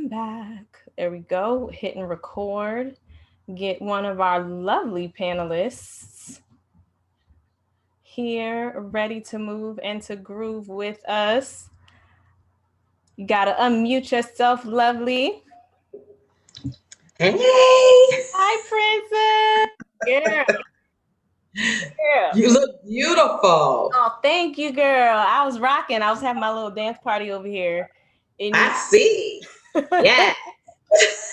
Welcome back. There we go. Hitting record. Get one of our lovely panelists here ready to move and to groove with us. You got to unmute yourself, lovely. Hey, Hi, Princess. Yeah, yeah. you look beautiful. Oh, thank you, girl. I was rocking. I was having my little dance party over here. And you I see. Yeah.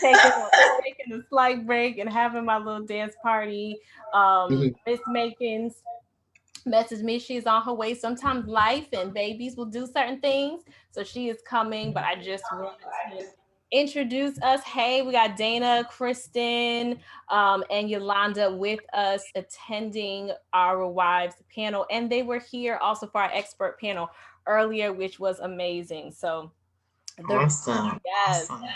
taking a slight break and having my little dance party. Mhm. Miss Makins messaged me. She's on her way. Sometimes life and babies will do certain things. So she is coming, but I just wanted to introduce us. Hey, we got Dana, Kristen, and Yolanda with us attending our wives panel. And they were here also for our expert panel earlier, which was amazing. So the Awesome. yes. Awesome.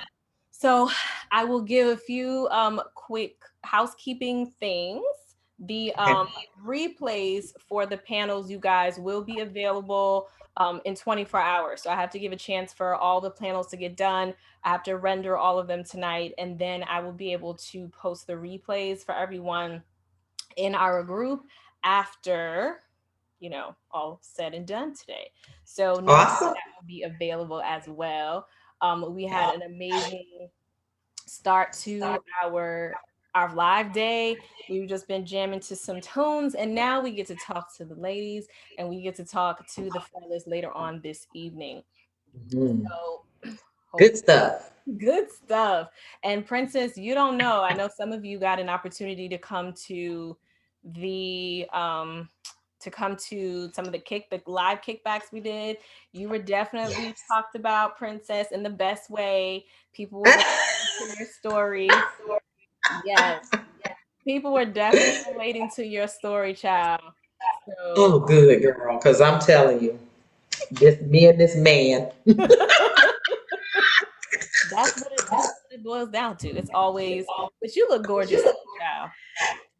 So I will give a few quick housekeeping things. The Okay. replays for the panels, you guys, will be available in 24 hours. So I have to give a chance for all the panels to get done. I have to render all of them tonight, and then I will be able to post the replays for everyone in our group after all said and done today. So know Awesome. that will be available as well. We had an amazing start to our live day. We've just been jamming to some tunes, and now we get to talk to the ladies and we get to talk to the fellas later on this evening. Mhm. So Good hopefully stuff. good stuff. And Princess, you don't know. I know some of you got an opportunity to come to some of the live kickbacks we did. You were definitely Yes. talked about, Princess, in the best way. People were relating to your story. Yes. People were definitely relating to your story, child. So Oh, good girl. Because I'm telling you, this me and this man. that's what it boils down to. It's always, but you look gorgeous too, child.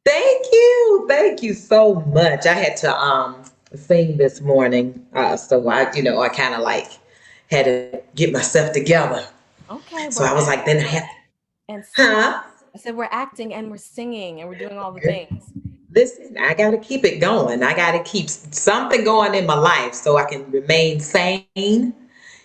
Thank you. Thank you so much. I had to sing this morning. So I kind of like had to get myself together. Okay, So I we're was like, then I acting have to, and singing. huh? I said we're acting and we're singing and we're doing all the things. Listen, I got to keep it going. I got to keep something going in my life so I can remain sane.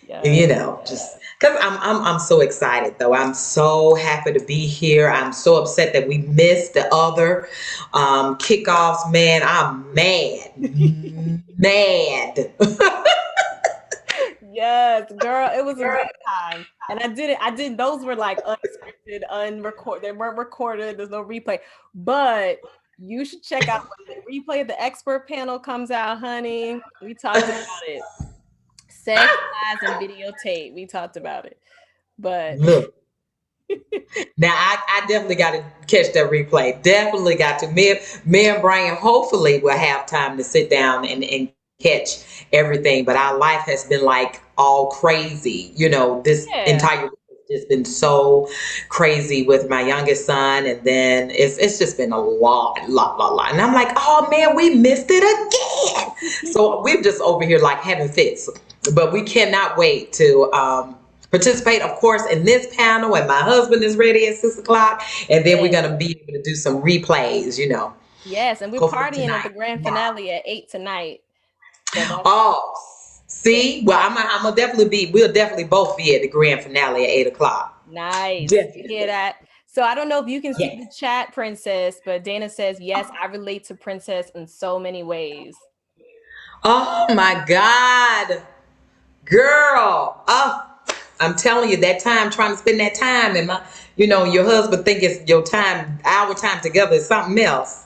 Yeah. Just because I'm so excited though. I'm so happy to be here. I'm so upset that we missed the other kickoffs. Man, I'm mad. Yes, girl, it was a good time. And I did those were like unscripted, unrecorded. They weren't recorded. There's no replay. But you should check out when the replay of the expert panel comes out, honey. We talked about it. Sex, lies, and videotape. We talked about it. But Look, now I definitely got to catch that replay. Definitely got to. Me and Brian hopefully will have time to sit down and catch everything. But our life has been like all crazy. This yeah. entire week has just been so crazy with my youngest son, and then it's just been a lot. And I'm like, oh man, we missed it again. So we're just over here like having fits. But we cannot wait to participate, of course, in this panel. And my husband is ready at 6 o'clock. And then we're Yeah. going to be able to do some replays. Yes, and we're Hopefully partying at the tonight, grand tomorrow. finale at 8 tonight. So that's Oh, yeah. see? Well, I'm going to we'll definitely both be at the grand finale at 8 o'clock. Nice. You hear Definitely. that? So I don't know if you can see Yeah. the chat, Princess, but Dana says, yes, I relate to Princess in so many ways. Oh my God. Girl. Oh, I'm telling you, that time trying to spend that time and your husband think it's your time, our time together is something else.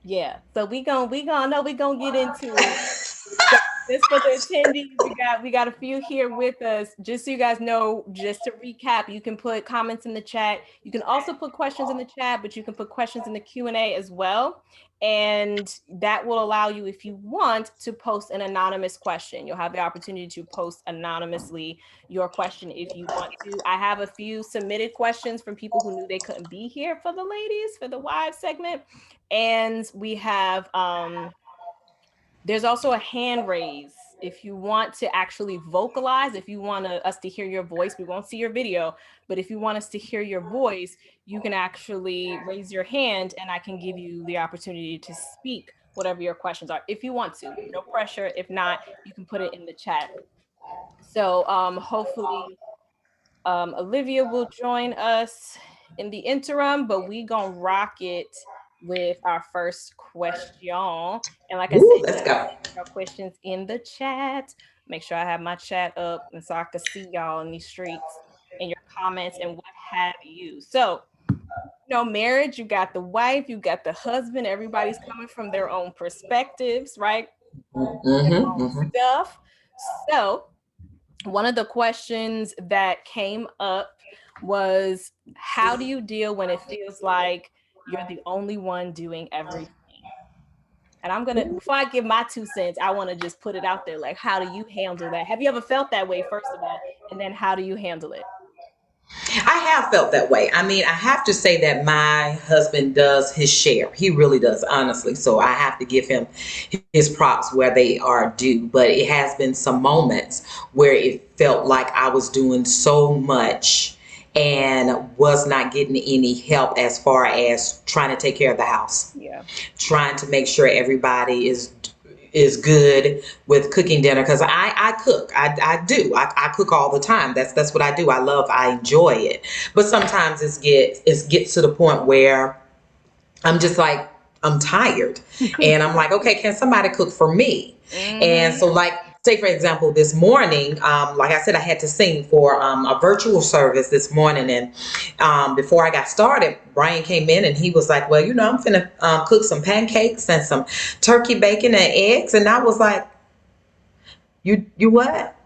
Yeah. So we gonna get into it. So just for the attendees, we got a few here with us. Just so you guys know, just to recap, you can put comments in the chat. You can also put questions in the chat, but you can put questions in the Q&A as well. And that will allow you, if you want, to post an anonymous question. You'll have the opportunity to post anonymously your question if you want to. I have a few submitted questions from people who knew they couldn't be here for the ladies for the wives segment. And we have There's also a hand raise. If you want to actually vocalize, if you want us to hear your voice, we won't see your video, but if you want us to hear your voice, you can actually raise your hand and I can give you the opportunity to speak whatever your questions are if you want to. No pressure. If not, you can put it in the chat. So hopefully Olivia will join us in the interim, but we gonna rock it with our first question. And like I said, Ooh, you let's guys go. put your questions in the chat. Make sure I have my chat up and so I can see y'all in these streets and your comments and what have you. So, marriage, you got the wife, you got the husband, everybody's coming from their own perspectives, right? Their Mm-hmm, own mm-hmm. stuff. So, one of the questions that came up was, how do you deal when it feels like you're the only one doing everything? And I'm gonna, before I give my 2 cents, I want to just put it out there, like, how do you handle that? Have you ever felt that way, first of all, and then how do you handle it? I have felt that way. I mean, I have to say that my husband does his share. He really does, honestly. So I have to give him his props where they are due. But it has been some moments where it felt like I was doing so much and was not getting any help as far as trying to take care of the house, Yeah. trying to make sure everybody is good with cooking dinner because I cook. I do. I cook all the time. That's what I do. I love, I enjoy it. But sometimes it gets to the point where I'm just like, I'm tired. And I'm like, okay, can somebody cook for me? And Mm-hmm. so, like, say, for example, this morning, like I said, I had to sing for a virtual service this morning. And before I got started, Brian came in and he was like, well, I'm finna cook some pancakes and some turkey bacon and eggs. And I was like, you what?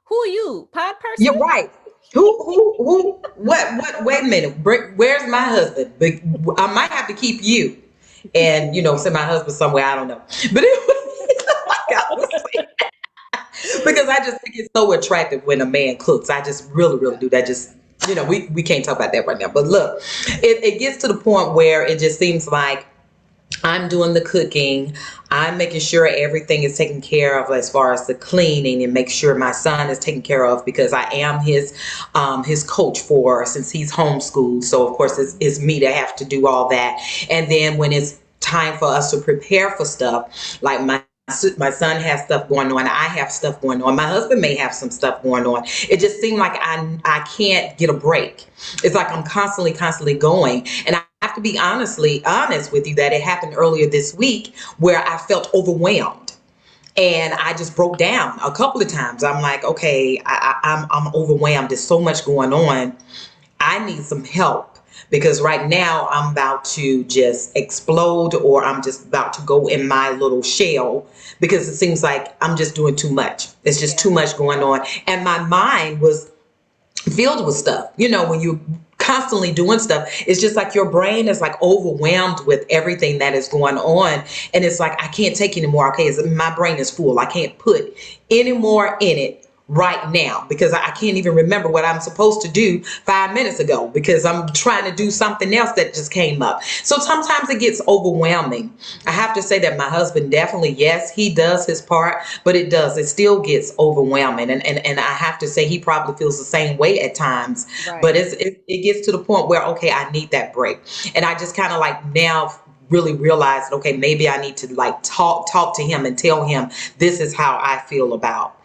Who are you? Pod person? You're right. What? Wait a minute. Where's my husband? But I might have to keep you and, send my husband somewhere. I don't know. But it was like I was saying, because I just think it's so attractive when a man cooks. I just really, really do. That just, we can't talk about that right now. But look, it gets to the point where it just seems like I'm doing the cooking. I'm making sure everything is taken care of as far as the cleaning and make sure my son is taken care of because I am his coach for since he's homeschooled. So of course it's me to have to do all that. And then when it's time for us to prepare for stuff, like my son has stuff going on. I have stuff going on. My husband may have some stuff going on. It just seemed like I can't get a break. It's like I'm constantly going. And I have to be honest with you that it happened earlier this week where I felt overwhelmed. And I just broke down a couple of times. I'm like, okay, I'm overwhelmed. There's so much going on. I need some help because right now I'm about to just explode or I'm just about to go in my little shell because it seems like I'm just doing too much. It's just Yeah. too much going on. And my mind was filled with stuff. When you're constantly doing stuff, it's just like your brain is like overwhelmed with everything that is going on. And it's like, I can't take anymore. Okay, my brain is full. I can't put any more in it right now because I can't even remember what I'm supposed to do 5 minutes ago because I'm trying to do something else that just came up. So sometimes it gets overwhelming. I have to say that my husband definitely, yes, he does his part, but it still gets overwhelming. And I have to say he probably feels the same way at times, but Right. it gets to the point where, okay, I need that break. And I just kind of like now really realized, okay, maybe I need to like talk to him and tell him this is how I feel about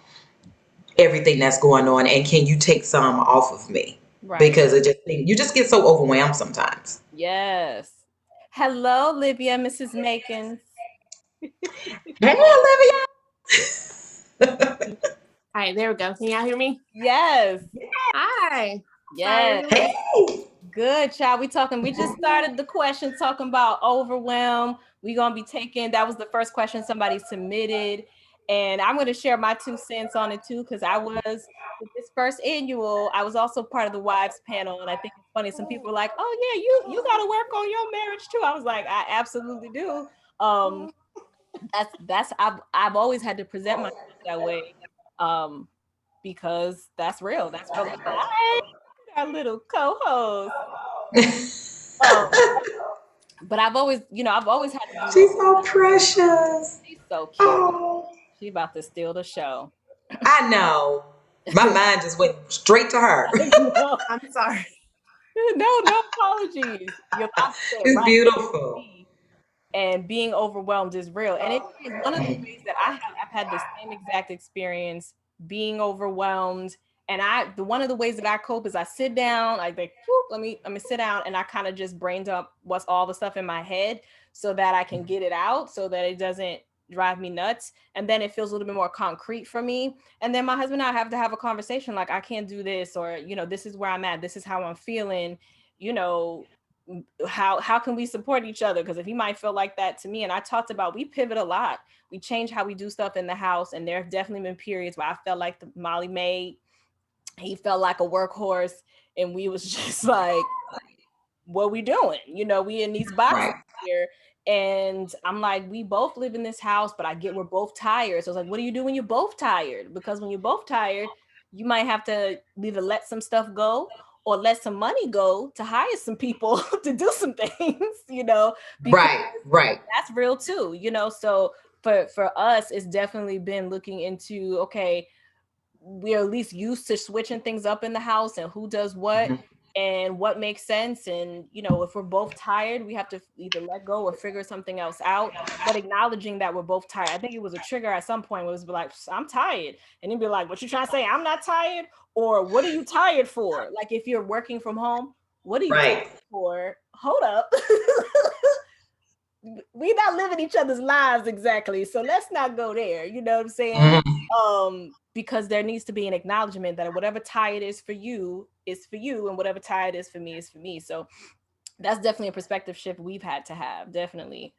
everything that's going on and can you take some off of me Right. because you just get so overwhelmed sometimes. Yes. Hello, Livia, Mrs. Makins. Hey, Olivia. All right, there we go. Can y'all hear me? Yes. Hi. How are you Yes. doing? Hey. Good, child. We just started the question talking about overwhelm. We're gonna be taking, that was the first question somebody submitted. And I'm gonna share my 2 cents on it too, because I was with this first annual, I was also part of the wives panel. And I think it's funny, some people are like, oh yeah, you gotta work on your marriage too. I was like, I absolutely do. Um, that's I've always had to present myself that way. Um, because that's real. That's real. Hi, our little co-host. Um, but I've always had to do that. She's so precious. So cute. Oh, She about to steal the show. I know. My mind just went straight to her. No, I'm sorry. no apologies. You're about to say it It's right. beautiful. And being overwhelmed is real. And it is one of the ways that I've had the same exact experience being overwhelmed. And one of the ways that I cope is I sit down, I think, whoop, let me sit down, and I kind of just brain dump what's all the stuff in my head so that I can get it out so that it doesn't drive me nuts. And then it feels a little bit more concrete for me. And then my husband and I have to have a conversation like, I can't do this, or, this is where I'm at, this is how I'm feeling, you know, how can we support each other, because if he might feel like that to me. And I talked about, we pivot a lot, we change how we do stuff in the house, and there have definitely been periods where I felt like the Molly maid, he felt like a workhorse, and we was just like, what we doing? We in these boxes Right. here. And I'm like, we both live in this house, but I get we're both tired. So it's like, what do you do when you're both tired? Because when you're both tired, you might have to either let some stuff go or let some money go to hire some people to do some things, because Right. Right. that's real too, So for us, it's definitely been looking into, okay, we're at least used to switching things up in the house and who does what Mhm. and what makes sense. And, if we're both tired, we have to either let go or figure something else out. But acknowledging that we're both tired. I think it was a trigger at some point where it was like, I'm tired. And he'd be like, what you trying to say? I'm not tired? Or what are you tired for? Like if you're working from home, what are you tired Right. for? Hold up. We not living each other's lives exactly, so let's not go there, you know what I'm saying? Mhm. Because there needs to be an acknowledgement that whatever tired is for you is for you, and whatever tired is for me is for me. So that's definitely a perspective shift we've had to have, definitely.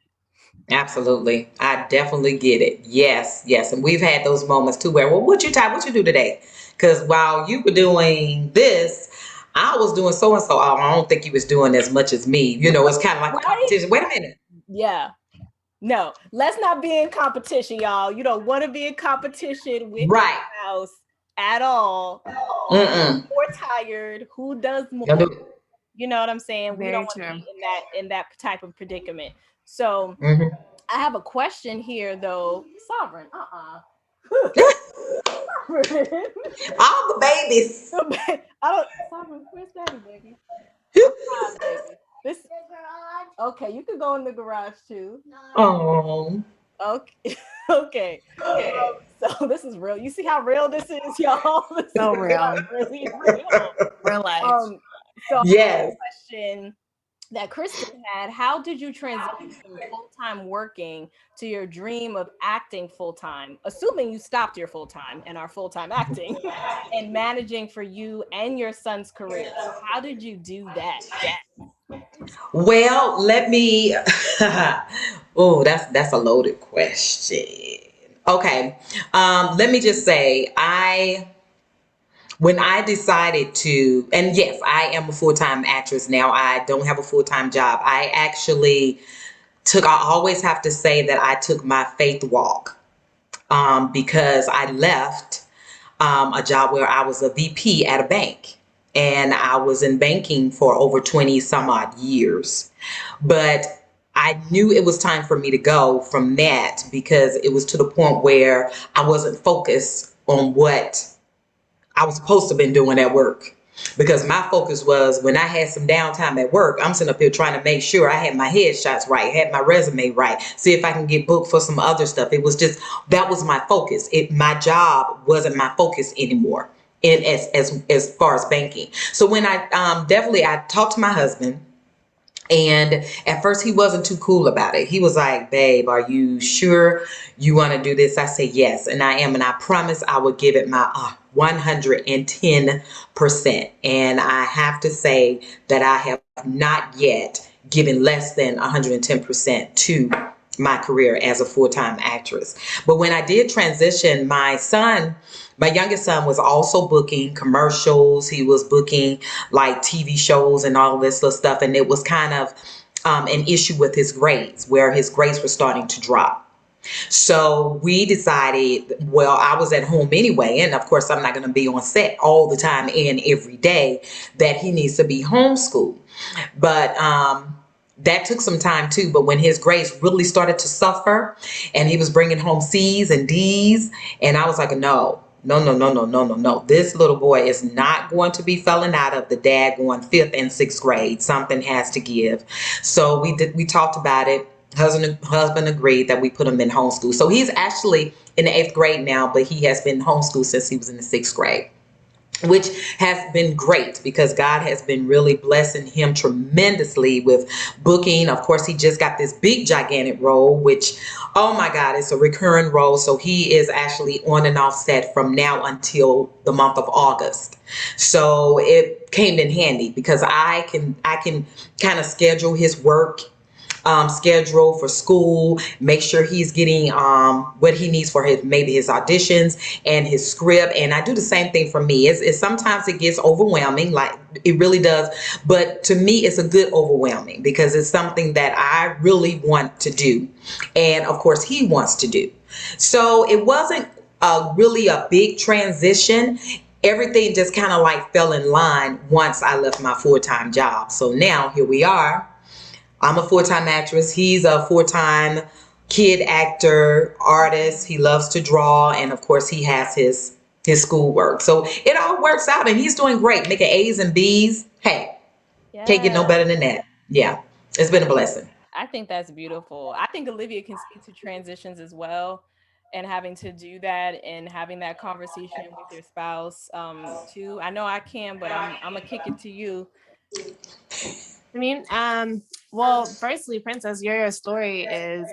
Absolutely. I definitely get it. Yes, yes. And we've had those moments too where, well, what you do today? Because while you were doing this, I was doing so and so. Oh, I don't think you was doing as much as me. It's kind of like a Right? competition. Wait a minute. Yeah. No, let's not be in competition, y'all. You don't want to be in competition with your Right. spouse at all. Mm-mm. More tired, who does Don't more? do it. You know what I'm saying? We don't Very want to true. be in that type of predicament. So Mm-hmm. I have a question here, though. Sovereign, All the babies. I don't. Sovereign, where's Daddy, baby? I'm fine, baby. This. Okay, you could go in the garage too. Oh. Okay, okay. So this is real. You see how real this is, y'all. This So is real. really real. Real life. So I have Yes. a question that Kristen had. How did you transition from full-time working to your dream of acting full-time, assuming you stopped your full-time and are full-time acting and managing for you and your son's career? So how did you do that? Well, let me. Oh, that's a loaded question. Okay. Let me just say, when I decided to, and yes, I am a full-time actress now. I don't have a full-time job. I always have to say that I took my faith walk, because I left a job where I was a VP at a bank. And I was in banking for over 20 some odd years. But I knew it was time for me to go from that because it was to the point where I wasn't focused on what I was supposed to have been doing at work. Because my focus was when I had some downtime at work, I'm sitting up here trying to make sure I had my headshots right, had my resume right, see if I can get booked for some other stuff. It was just, that was my focus. My job wasn't my focus anymore in as far as banking. So when I talked to my husband, and at first he wasn't too cool about it. He was like, babe, are you sure you want to do this? I said, yes, and I am. And I promise I will give it my 110%. And I have to say that I have not yet given less than 110% to my career as a full-time actress. But when I did transition, my youngest son was also booking commercials. He was booking like TV shows and all this little stuff. And it was kind of an issue with his grades, where his grades were starting to drop. So we decided, well, I was at home anyway, and of course I'm not going to be on set all the time and every day, that he needs to be homeschooled. But that took some time too. But when his grades really started to suffer and he was bringing home C's and D's, and I was like, no, no, no, no, no, no, no, no. This little boy is not going to be falling out of the daggone fifth and sixth grade. Something has to give. So we talked about it. Husband agreed that we put him in homeschool. So he's actually in the eighth grade now, but he has been homeschooled since he was in the sixth grade, which has been great because God has been really blessing him tremendously with booking. Of course, he just got this big, gigantic role, which, oh my God, it's a recurring role. So he is actually on and off set from now until the month of August. So it came in handy because I can kind of schedule his work, schedule for school, make sure he's getting what he needs for his auditions and his script. And I do the same thing for me. It's sometimes it gets overwhelming, like it really does. But to me, it's a good overwhelming because it's something that I really want to do. And of course, he wants to do. So it wasn't really a big transition. Everything just kind of like fell in line once I left my full-time job. So now here we are. I'm a full-time actress. He's a full-time kid actor, artist. He loves to draw, and of course, he has his schoolwork. So it all works out, and he's doing great, making A's and B's. Hey, can't get no Yeah. better than that. Yeah, it's been a blessing. I think that's beautiful. I think Olivia can speak to transitions as well, and having to do that and having that conversation with your spouse too. I know I can, but I'm gonna kick it to you. I mean, well, firstly, Princess, your story is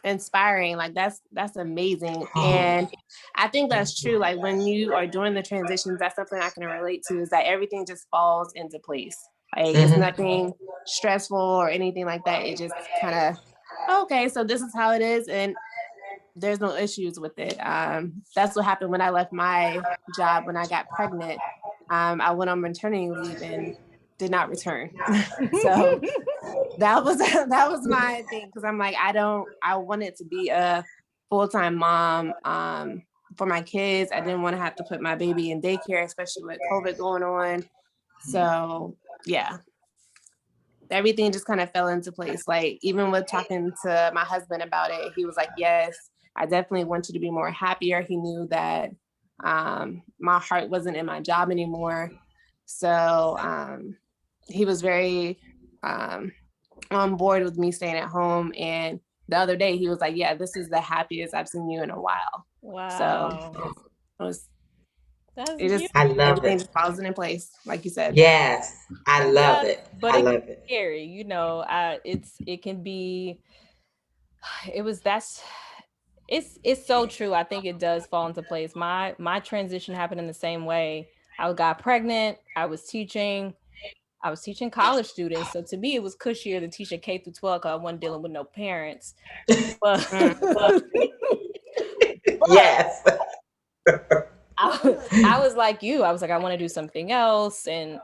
inspiring. Like that's amazing. Oh, And I think that's true. Like when you are doing the transitions, that's something I can relate to, is that everything just falls into place. Like it's hmm. nothing stressful or anything like that. It just kind of, okay, so this is how it is, and there's no issues with it. That's what happened when I left my job when I got pregnant. I went on maternity leave and did not return. So that was that was my thing, because I'm like, I wanted to be a full-time mom for my kids. I didn't want to have to put my baby in daycare, especially with COVID going on. So yeah, everything just kind of fell into place. Like even with talking to my husband about it, he was like, yes, I definitely want you to be more happier. He knew that my heart wasn't in my job anymore. So he was very on board with me staying at home. And the other day he was like, yeah, this is the happiest I've seen you in a while. So Wow. it was, That's it just, I beautiful. love everything it. just falls into place, like you said. Yes, I It love does, it. but I it can love be it. scary, it was that's it's so true. I think it does fall into place. My transition happened in the same way. I got pregnant, I was teaching college students. So to me it was cushier to teach a K through 12 because I wasn't dealing with no parents. But Mm. but Yes. I was like you. I was like, I want to do something else. And,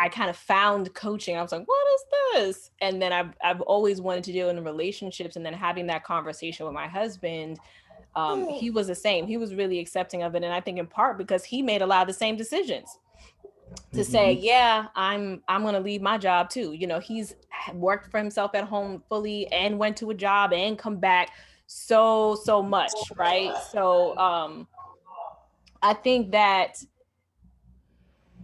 I kind of found coaching. I was like, what is this? And then I've always wanted to deal in relationships. And then having that conversation with my husband, he was the same. He was really accepting of it. And I think in part because he made a lot of the same decisions to say, Mhm. yeah, I'm gonna leave my job too. He's worked for himself at home fully and went to a job and come back so much, right? So I think that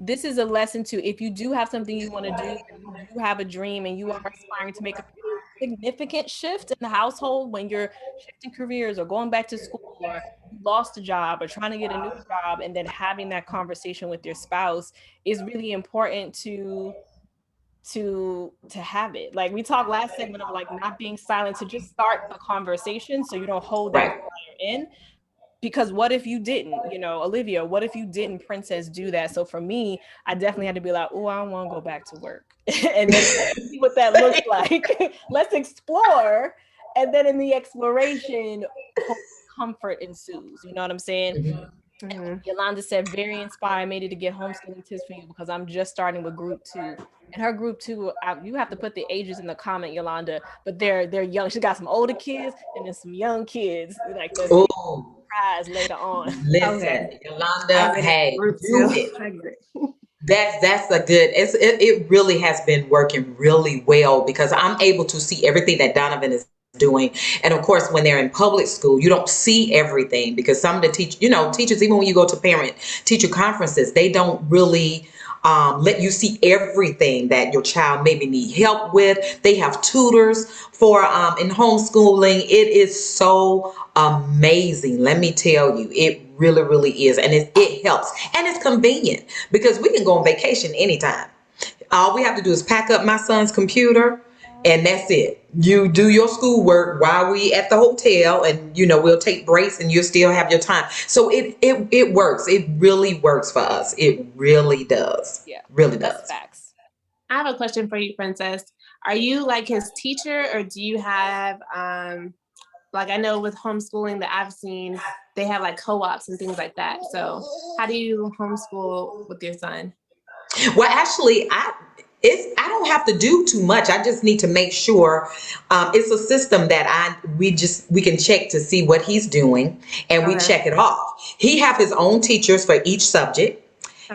this is a lesson to, if you do have something you want to do and you do have a dream and you are aspiring to make a pretty significant shift in the household when you're shifting careers or going back to school or you lost a job or trying to get a new job, and then having that conversation with your spouse is really important to have it. Like we talked last segment of like not being silent, to just start a conversation so you don't hold that Right. fire in. Because what if you didn't, Olivia, what if you didn't, Princess, do that? So for me, I definitely had to be like, oh, I don't want to go back to work. And then let's see what that looks like. Let's explore. And then in the exploration, comfort ensues. You know what I'm saying? Mhm. Mm-hmm. Yolanda said, very inspired, made it to get homeschooling tips for you because I'm just starting with group 2. And her group 2, you have to put the ages in the comment, Yolanda, but they're young. She got some older kids and then some young kids, like the Oh, surprise later on. Okay. listen, I Yolanda, get it. hey, Group do two. it. I get it. That's a good. It really has been working really well because I'm able to see everything that Donovan is doing, and of course, when they're in public school, you don't see everything because some of the teachers, even when you go to parent teacher conferences, they don't really let you see everything that your child maybe need help with. They have tutors for in homeschooling. It is so amazing. Let me tell you, it really, really is, and it helps, and it's convenient because we can go on vacation anytime. All we have to do is pack up my son's computer, and that's it. You do your schoolwork while we at the hotel, and we'll take breaks, and you'll still have your time. So it works. It really works for us. It really does. Yeah, Really that's does. facts. I have a question for you, Princess. Are you like his teacher, or do you have like, I know with homeschooling that I've seen, they have like co-ops and things like that. So how do you homeschool with your son? Well, actually, I don't have to do too much. I just need to make sure it's a system that we can check to see what he's doing, and we Okay. check it off. He have his own teachers for each subject.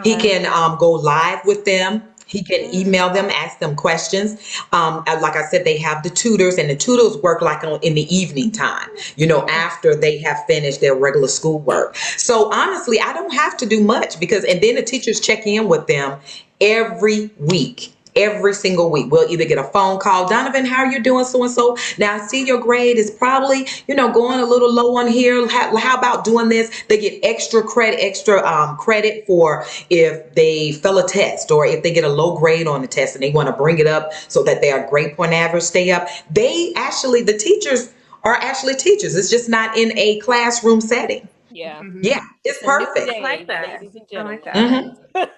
He Okay. can go live with them. He can email them, ask them questions. Like I said, they have the tutors, and the tutors work like in the evening time, after they have finished their regular schoolwork. So honestly, I don't have to do much and then the teachers check in with them every week. Every single week, we'll either get a phone call. Donovan, how are you doing? So and so. Now, I see your grade is probably, going a little low on here. How about doing this? They get extra credit for if they fail a test or if they get a low grade on the test and they want to bring it up so that their grade point average stay up. The teachers are actually teachers. It's just not in a classroom setting. Yeah. Yeah, it's It's a new perfect. I like day, that. ladies and I like gentlemen. that.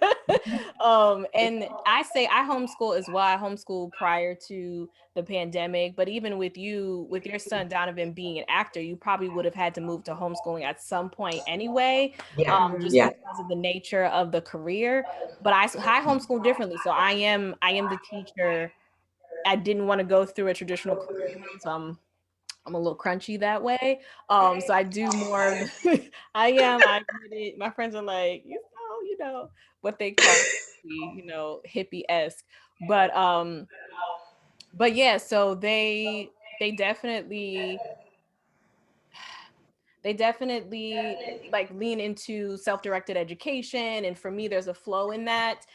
And I say I homeschool as well. I homeschool prior to the pandemic, but even with your son Donovan being an actor, you probably would have had to move to homeschooling at some point anyway, Yeah, just yeah. because of the nature of the career. But I homeschool differently, so I am the teacher. I didn't want to go through a traditional curriculum, so I'm a little crunchy that way. So I do more of the, I admit it. My friends are like, what they call hippie-esque. But yeah, so they definitely like lean into self-directed education. And for me, there's a flow in that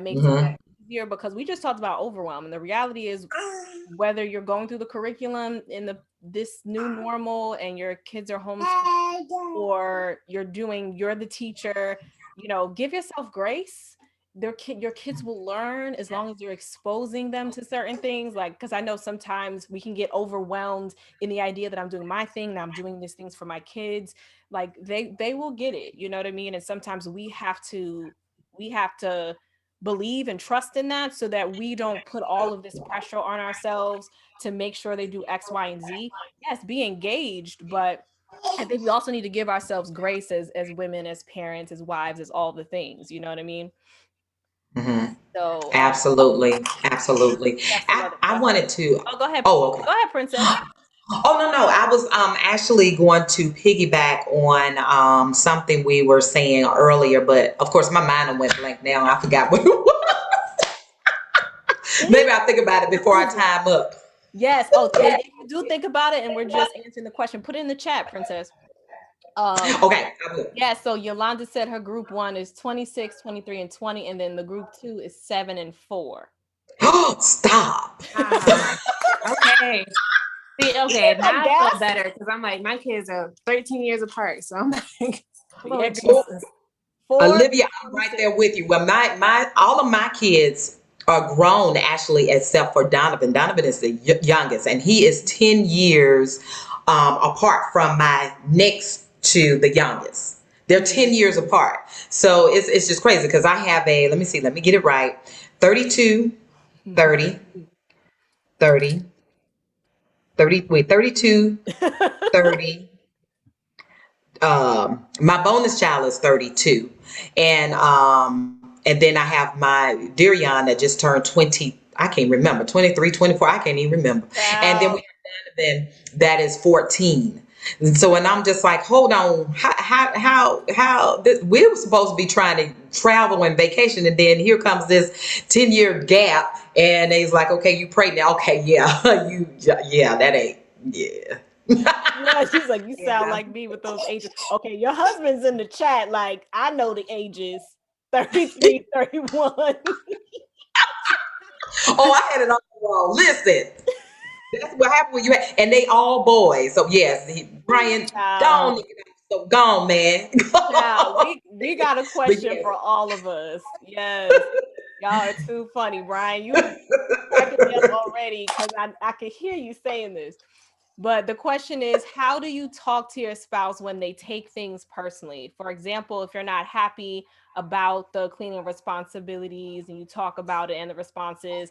makes it Hmm. easier because we just talked about overwhelm. And the reality is whether you're going through the curriculum in this new normal and your kids are homeschooled or you're the teacher, give yourself grace. Your kids will learn as long as you're exposing them to certain things. Like, because I know sometimes we can get overwhelmed in the idea that I'm doing my thing, and I'm doing these things for my kids. Like they will get it, you know what I mean? And sometimes we have to believe and trust in that so that we don't put all of this pressure on ourselves to make sure they do X, Y, and Z. Yes, be engaged, but I think we also need to give ourselves grace as women, as parents, as wives, as all the things. You know what I mean? Hmm. So, Absolutely, absolutely. you have some other I questions. wanted to. Oh, go ahead. Oh, okay. Go ahead, princess. Oh, no, no. I was actually going to piggyback on something we were saying earlier, but of course my mind went blank now. I forgot what it was. Maybe I'll think about it before I time up. Yes. Oh, if you do think about it, and we're just answering the question, put it in the chat, princess. Okay, I will. Yeah, so Yolanda said her group 1 is 26, 23, and 20, and then the group 2 is 7 and 4. Stop. Okay. See, okay, That now I gas? feel better because I'm like, my kids are 13 years apart. So I'm like, Yeah, Lord girl. Jesus. 4 Olivia, I'm right 26. there with you. Well, my all of my kids are grown actually, except for Donovan. Donovan is the youngest, and he is 10 years apart from my next to the youngest. They're 10 years apart. So it's just crazy because I have let me see, let me get it right. 32, 30, 30, 30, wait, 32, 30. My bonus child is 32, and then I have my Darion that just turned 20. I can't remember, 23, 24. I can't even remember. Wow. And then we have Donovan that is 14. And so, and I'm just like, hold on, how this, we were supposed to be trying to travel and vacation, and then here comes this 10-year gap, and he's like, okay, you pregnant. Okay, yeah, yeah, that ain't, yeah. Yeah, she's like, you sound Yeah. like me with those ages. Okay, your husband's in the chat. Like, I know the ages 33, 31. Oh, I had it on the wall. Listen, that's what happened when you had, and they all boys. So yes, Brian, gone, Child, nigga, so gone, man. child, we got a But question yes, for all of us. Yes. Y'all are too funny, Brian. You cracking me up already because I can hear you saying this. But the question is, how do you talk to your spouse when they take things personally? For example, if you're not happy about the cleaning responsibilities and you talk about it and the response is,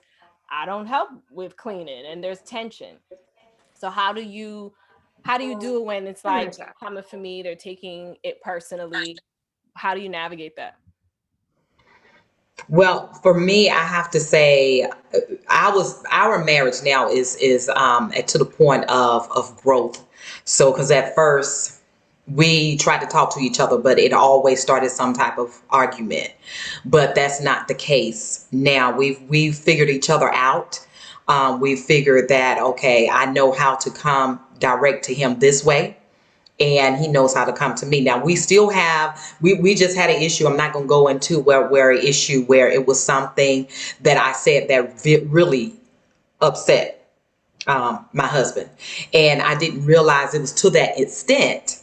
I don't help with cleaning and there's tension. So how do you do it when it's I like understand. coming for me, they're taking it personally? How do you navigate that? well, for me, I have to say, our marriage now is to the point of growth. So, because at first we tried to talk to each other, but it always started some type of argument. But that's not the case now. We've figured each other out. We figured that, okay, I know how to come direct to him this way, and he knows how to come to me. Now we still have, we just had an issue. I'm not going to go into where an issue where it was something that I said that really upset my husband, and I didn't realize it was to that extent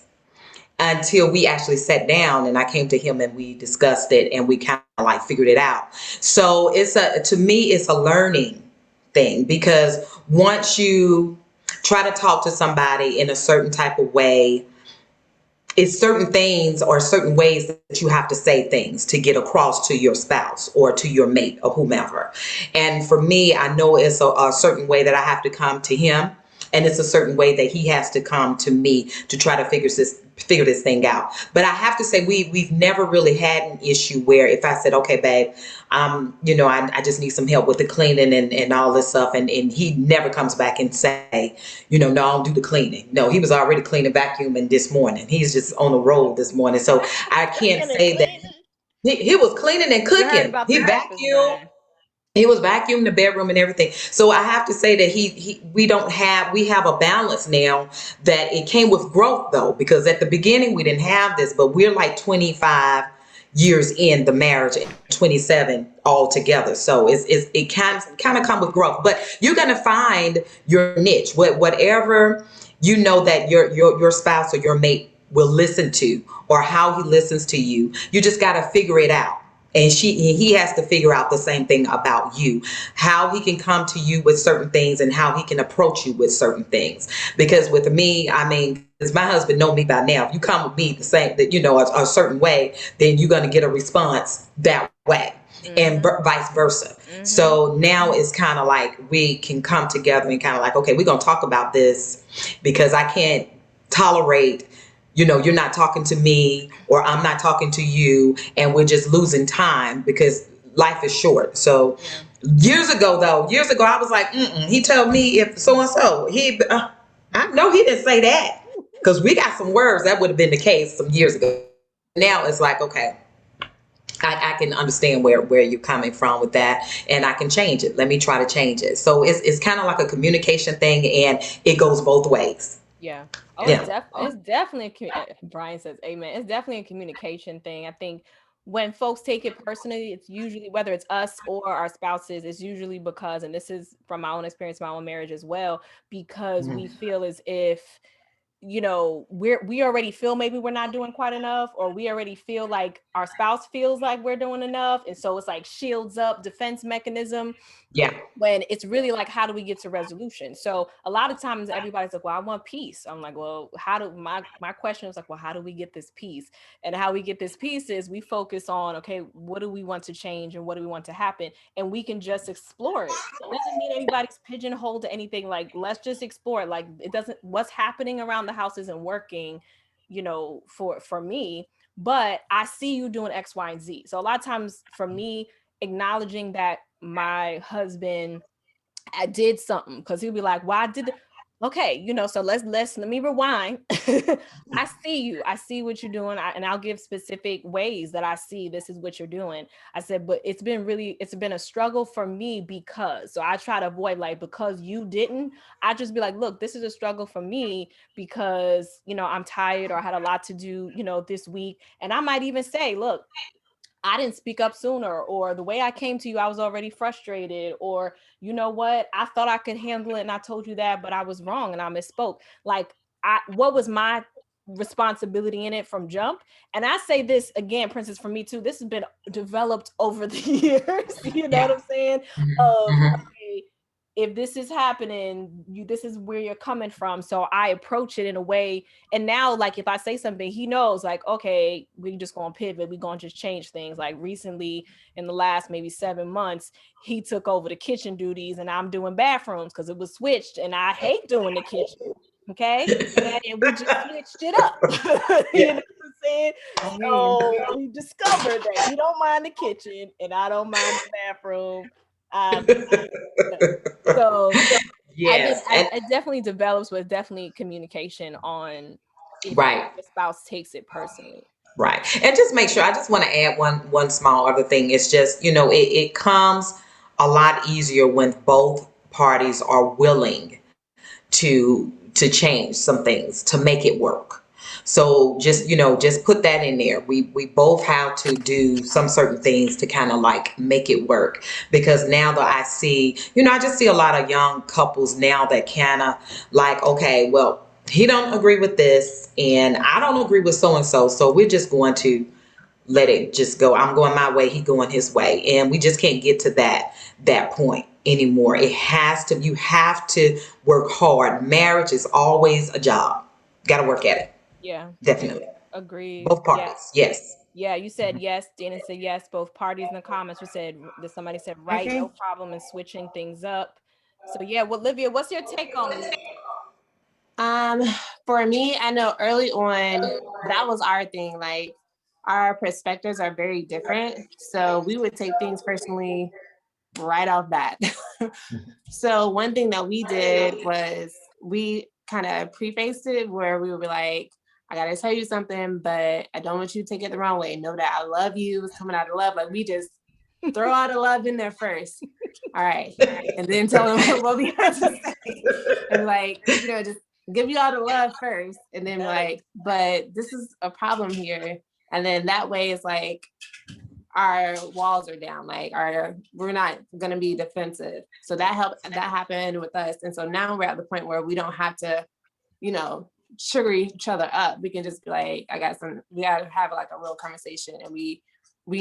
until we actually sat down and I came to him and we discussed it and we kind of like figured it out. So to me, it's a learning thing, because once you try to talk to somebody in a certain type of way, it's certain things or certain ways that you have to say things to get across to your spouse or to your mate or whomever. And for me, I know it's a certain way that I have to come to him, and it's a certain way that he has to come to me to try to figure this thing out. But I have to say, we've never really had an issue where if I said, okay, babe, I just need some help with the cleaning and all this stuff, and he never comes back and say, no, I don't do the cleaning. No, he was already cleaning, vacuuming this morning. He's just on the road this morning. So I can't Cooking and say that cleaning. he was cleaning and You heard cooking. about the He breakfast, vacuumed. Brian. He was vacuuming the bedroom and everything. So I have to say that we have a balance now, that it came with growth though, because at the beginning we didn't have this, but we're like 25 years in the marriage and 27 all together. So it kind of come with growth, but you're going to find your niche, whatever, that your spouse or your mate will listen to, or how he listens to you. You just got to figure it out, and he has to figure out the same thing about you, how he can come to you with certain things and how he can approach you with certain things. Because with me, I mean, because my husband know me by now, if you come with me the same, that a certain way, then you're going to get a response that way, and Mm-hmm. vice versa. Mm-hmm. So now it's kind of like we can come together and kind of like, okay, we're going to talk about this, because I can't tolerate, you're not talking to me or I'm not talking to you, and we're just losing time, because life is short. So Yeah. years ago, I was like, he told me if so and so, I know he didn't say that, because we got some words that would have been the case some years ago. Now it's like, okay, I can understand where you're coming from with that, and I can change it. Let me try to change it. So it's kind of like a communication thing, and it goes both ways. Yeah. Oh, Yeah. it's definitely Brian says amen. It's definitely a communication thing. I think when folks take it personally, it's usually whether it's us or our spouses, it's usually because, and this is from my own experience, my own marriage as well, because we Mhm. feel as if we already feel maybe we're not doing quite enough, or we already feel like our spouse feels like we're doing enough, and so it's like shields up defense mechanism, Yeah. when it's really like, how do we get to resolution? So a lot of times everybody's like, well, I want peace. I'm like, well, how do my question is like, well, how do we get this peace? And how we get this peace is we focus on, okay, what do we want to change and what do we want to happen, and we can just explore it. It doesn't mean anybody's pigeonholed to anything. Like, let's just explore it. Like, it doesn't, what's happening around the house isn't working, for me, but I see you doing X, Y, and Z. So a lot of times for me, acknowledging that my husband, I did something, because he'll be like, why did Okay, so let me rewind. I see you. I see what you're doing, and I'll give specific ways that I see this is what you're doing. I said, but it's been a struggle for me because, so I try to avoid like, because you didn't. I just be like, look, this is a struggle for me because I'm tired or I had a lot to do this week, and I might even say, look, I didn't speak up sooner, or the way I came to you, I was already frustrated, or you know what, I thought I could handle it and I told you that, but I was wrong and I misspoke. Like, what was my responsibility in it from jump? And I say this again, Princess, for me too, this has been developed over the years. You know what Yeah. I'm saying? Of, okay, if this is happening, this is where you're coming from. So I approach it in a way. And now, like, if I say something, he knows, like, okay, we just gonna pivot, we gonna just change things. Like recently, in the last maybe 7 months, he took over the kitchen duties and I'm doing bathrooms because it was switched, and I hate doing the kitchen. Okay. And we just switched it up. You know Yeah. what I'm saying? I hear you. So we discovered that he don't mind the kitchen and I don't mind the bathroom. Um, so Yes. And it definitely develops, but definitely communication on if right. your spouse takes it personally. Right. And just make sure, I just want to add one small other thing. It's just, it comes a lot easier when both parties are willing to change some things to make it work. So just put that in there. We both have to do some certain things to kind of like make it work, because now that I see, I just see a lot of young couples now that kind of like, okay, well, he don't agree with this and I don't agree with so and so, so we're just going to let it just go. I'm going my way, he going his way, and we just can't get to that point anymore. You have to work hard. Marriage is always a job. Got to work at it. Yeah. Definitely. Agreed. Both parties. Yes. Yeah, you said yes. Dana said yes. Both parties in the comments. We said that somebody said I right, agree. no problem in switching things up. So yeah, well, Olivia, what's your take on it? Um, for me, I know early on that was our thing. Like our perspectives are very different. So we would take things personally right off bat. So one thing that we did was we kind of prefaced it where we would be like, I gotta tell you something, but I don't want you to take it the wrong way. Know that I love you. It's coming out of love. Like we just throw out a love in there first. All right. And then tell them what we have to say. And like, just give you all the love first. And then like, but this is a problem here. And then that way it's like our walls are down, like we're not gonna be defensive. So that happened with us. And so now we're at the point where we don't have to, sugar each other up. We can just be like, we gotta have like a real conversation, and we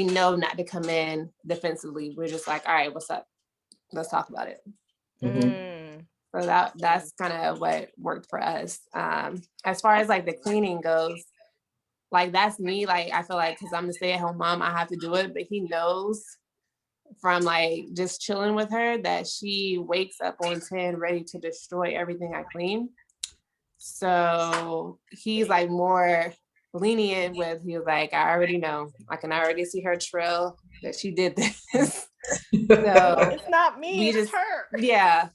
know not to come in defensively. We're just like, all right, what's up? Let's talk about it. Mm. So that's kind of what worked for us. As far as like the cleaning goes, like that's me. Like I feel like because I'm the stay-at-home mom, I have to do it. But he knows from like just chilling with her that she wakes up on 10 ready to destroy everything I clean. So he's like more lenient with, he was like, I already know. I can already see her trail that she did this. So It's not me, we it's just her. yeah.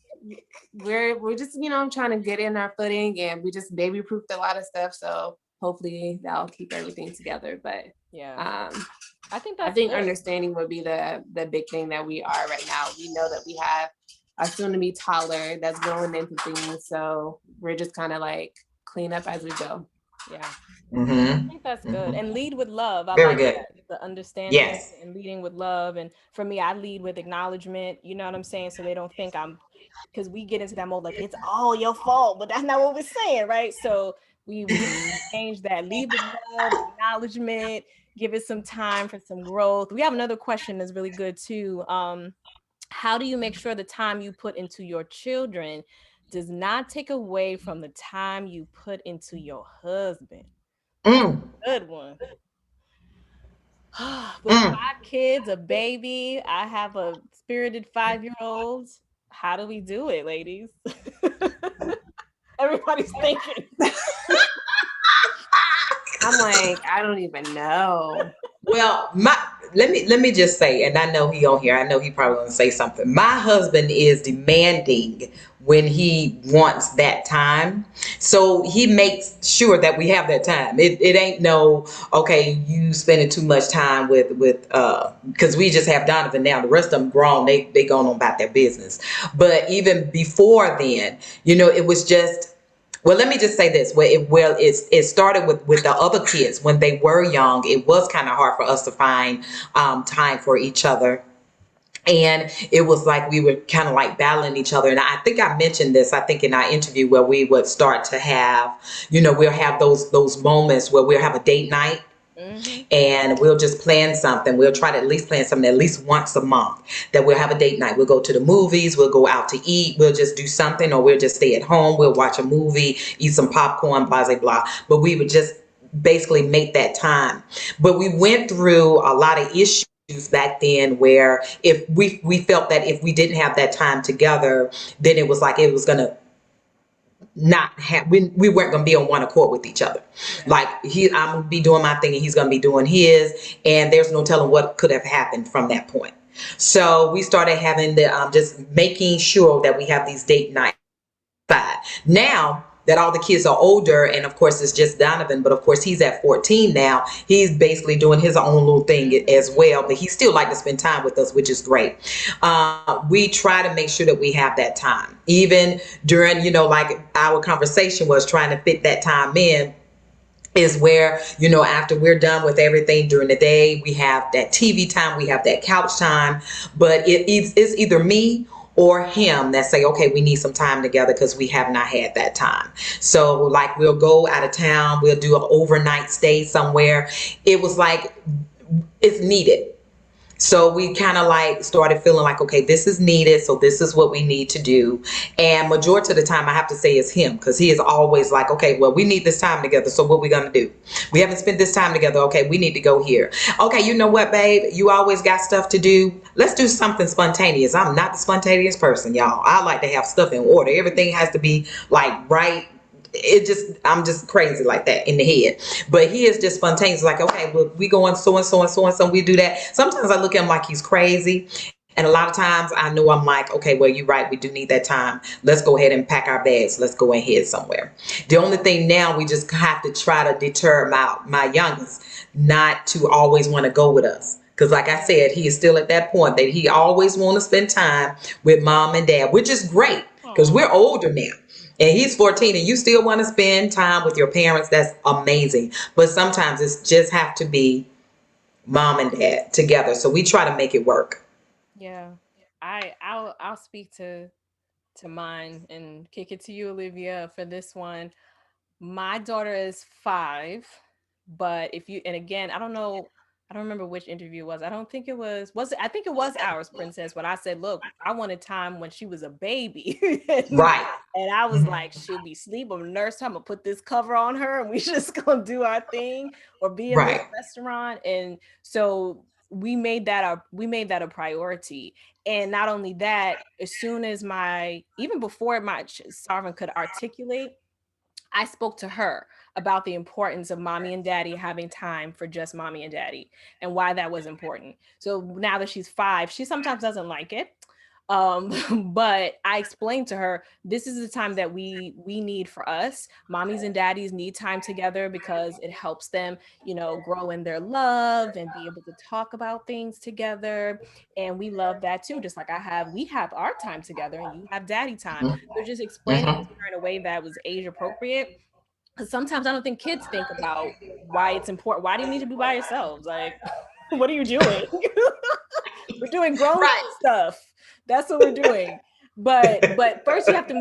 We're just, trying to get in our footing, and we just baby proofed a lot of stuff. So hopefully that'll keep everything together. But yeah, I think I that's think good. understanding would be the big thing that we are right now. We know that we have a soon to be toddler that's going into things. So we're just kind of like clean up as we go. Yeah. I Mm-hmm. think that's good. Mm-hmm. And lead with love. I Very like good. that. The understanding Yes. and leading with love. And for me, I lead with acknowledgement. You know what I'm saying? So they don't think because we get into that mode like it's all your fault, but that's not what we're saying, right? So we change that. Lead with love, acknowledgement, give it some time for some growth. We have another question that's really good too. How do you make sure the time you put into your children does not take away from the time you put into your husband? That's Mm, a good one. With mm. 5 kids, a baby, I have a spirited 5-year-old. How do we do it, ladies? Everybody's thinking. I'm like, I don't even know. Well, let me just say, and I know he on here. I know he probably gonna say something. My husband is demanding when he wants that time, so he makes sure that we have that time. It ain't no okay. You spending too much time with because we just have Donovan now. The rest of them grown. They going on about their business. But even before then, it was just. Well, let me just say this. It started with the other kids when they were young. It was kind of hard for us to find time for each other, and it was like we were kind of like battling each other. And I think I mentioned this. I think in our interview where we would start to have, we'll have those moments where we'll have a date night Mm-hmm. and we'll just plan something. We'll try to at least plan something at least once a month that we'll have a date night. We'll go to the movies, we'll go out to eat, we'll just do something, or we'll just stay at home, we'll watch a movie, eat some popcorn, blah, blah, blah. But we would just basically make that time. But we went through a lot of issues back then where if we felt that if we didn't have that time together, then it was like it was gonna not have we weren't gonna be on one accord with each other. Yeah. Like I'm gonna be doing my thing and he's gonna be doing his, and there's no telling what could have happened from that point. So we started having the just making sure that we have these date nights. Now that all the kids are older, and of course it's just Donovan, but of course he's at 14 now. He's basically doing his own little thing as well, but he still like to spend time with us, which is great. We try to make sure that we have that time, even during, like our conversation was trying to fit that time in. Is where, after we're done with everything during the day, we have that TV time, we have that couch time, but it's either me or him that say, okay, we need some time together because we have not had that time. So like we'll go out of town, we'll do an overnight stay somewhere. It was like it's needed. So we kind of like started feeling like, okay, this is needed. So this is what we need to do. And majority of the time I have to say is him, because he is always like, okay, well, we need this time together. So what we going to do? We haven't spent this time together. Okay, we need to go here. Okay, you know what, babe? You always got stuff to do. Let's do something spontaneous. I'm not the spontaneous person, y'all. I like to have stuff in order. Everything has to be like right. I'm just crazy like that in the head. But he is just spontaneous, like, okay, well, we going so and so and so and so, we do that. Sometimes I look at him like he's crazy. And a lot of times I know I'm like, okay, well, you're right. We do need that time. Let's go ahead and pack our bags. Let's go and head somewhere. The only thing now, we just have to try to deter my youngest not to always want to go with us. Because like I said, he is still at that point that he always want to spend time with mom and dad, which is great because we're older now. And he's 14 and you still want to spend time with your parents. That's amazing. But sometimes it's just have to be mom and dad together. So we try to make it work. Yeah. I'll speak to mine and kick it to you, Olivia, for this one. My daughter is 5, but if you, and again, I don't know, I don't remember which interview it was. I don't think it was it, I think it was ours, Princess, when I said, look, I wanted time when she was a baby. and, Right. and I was like, she'll be asleep. I'm gonna nurse her. I'm gonna put this cover on her and we just gonna do our thing or be in this Right. restaurant. And so we made that a priority. And not only that, as soon as even before my Sarvin could articulate, I spoke to her about the importance of mommy and daddy having time for just mommy and daddy and why that was important. So now that she's 5, she sometimes doesn't like it. But I explained to her, this is the time that we need for us. Mommies and daddies need time together because it helps them, grow in their love and be able to talk about things together. And we love that too. Just like we have our time together and you have daddy time. So just explaining it Mm-hmm. to her in a way that was age appropriate. Because sometimes I don't think kids think about why it's important. Why do you need to be by yourselves? Like, what are you doing? We're doing grown Right. stuff. That's what we're doing. But first you have to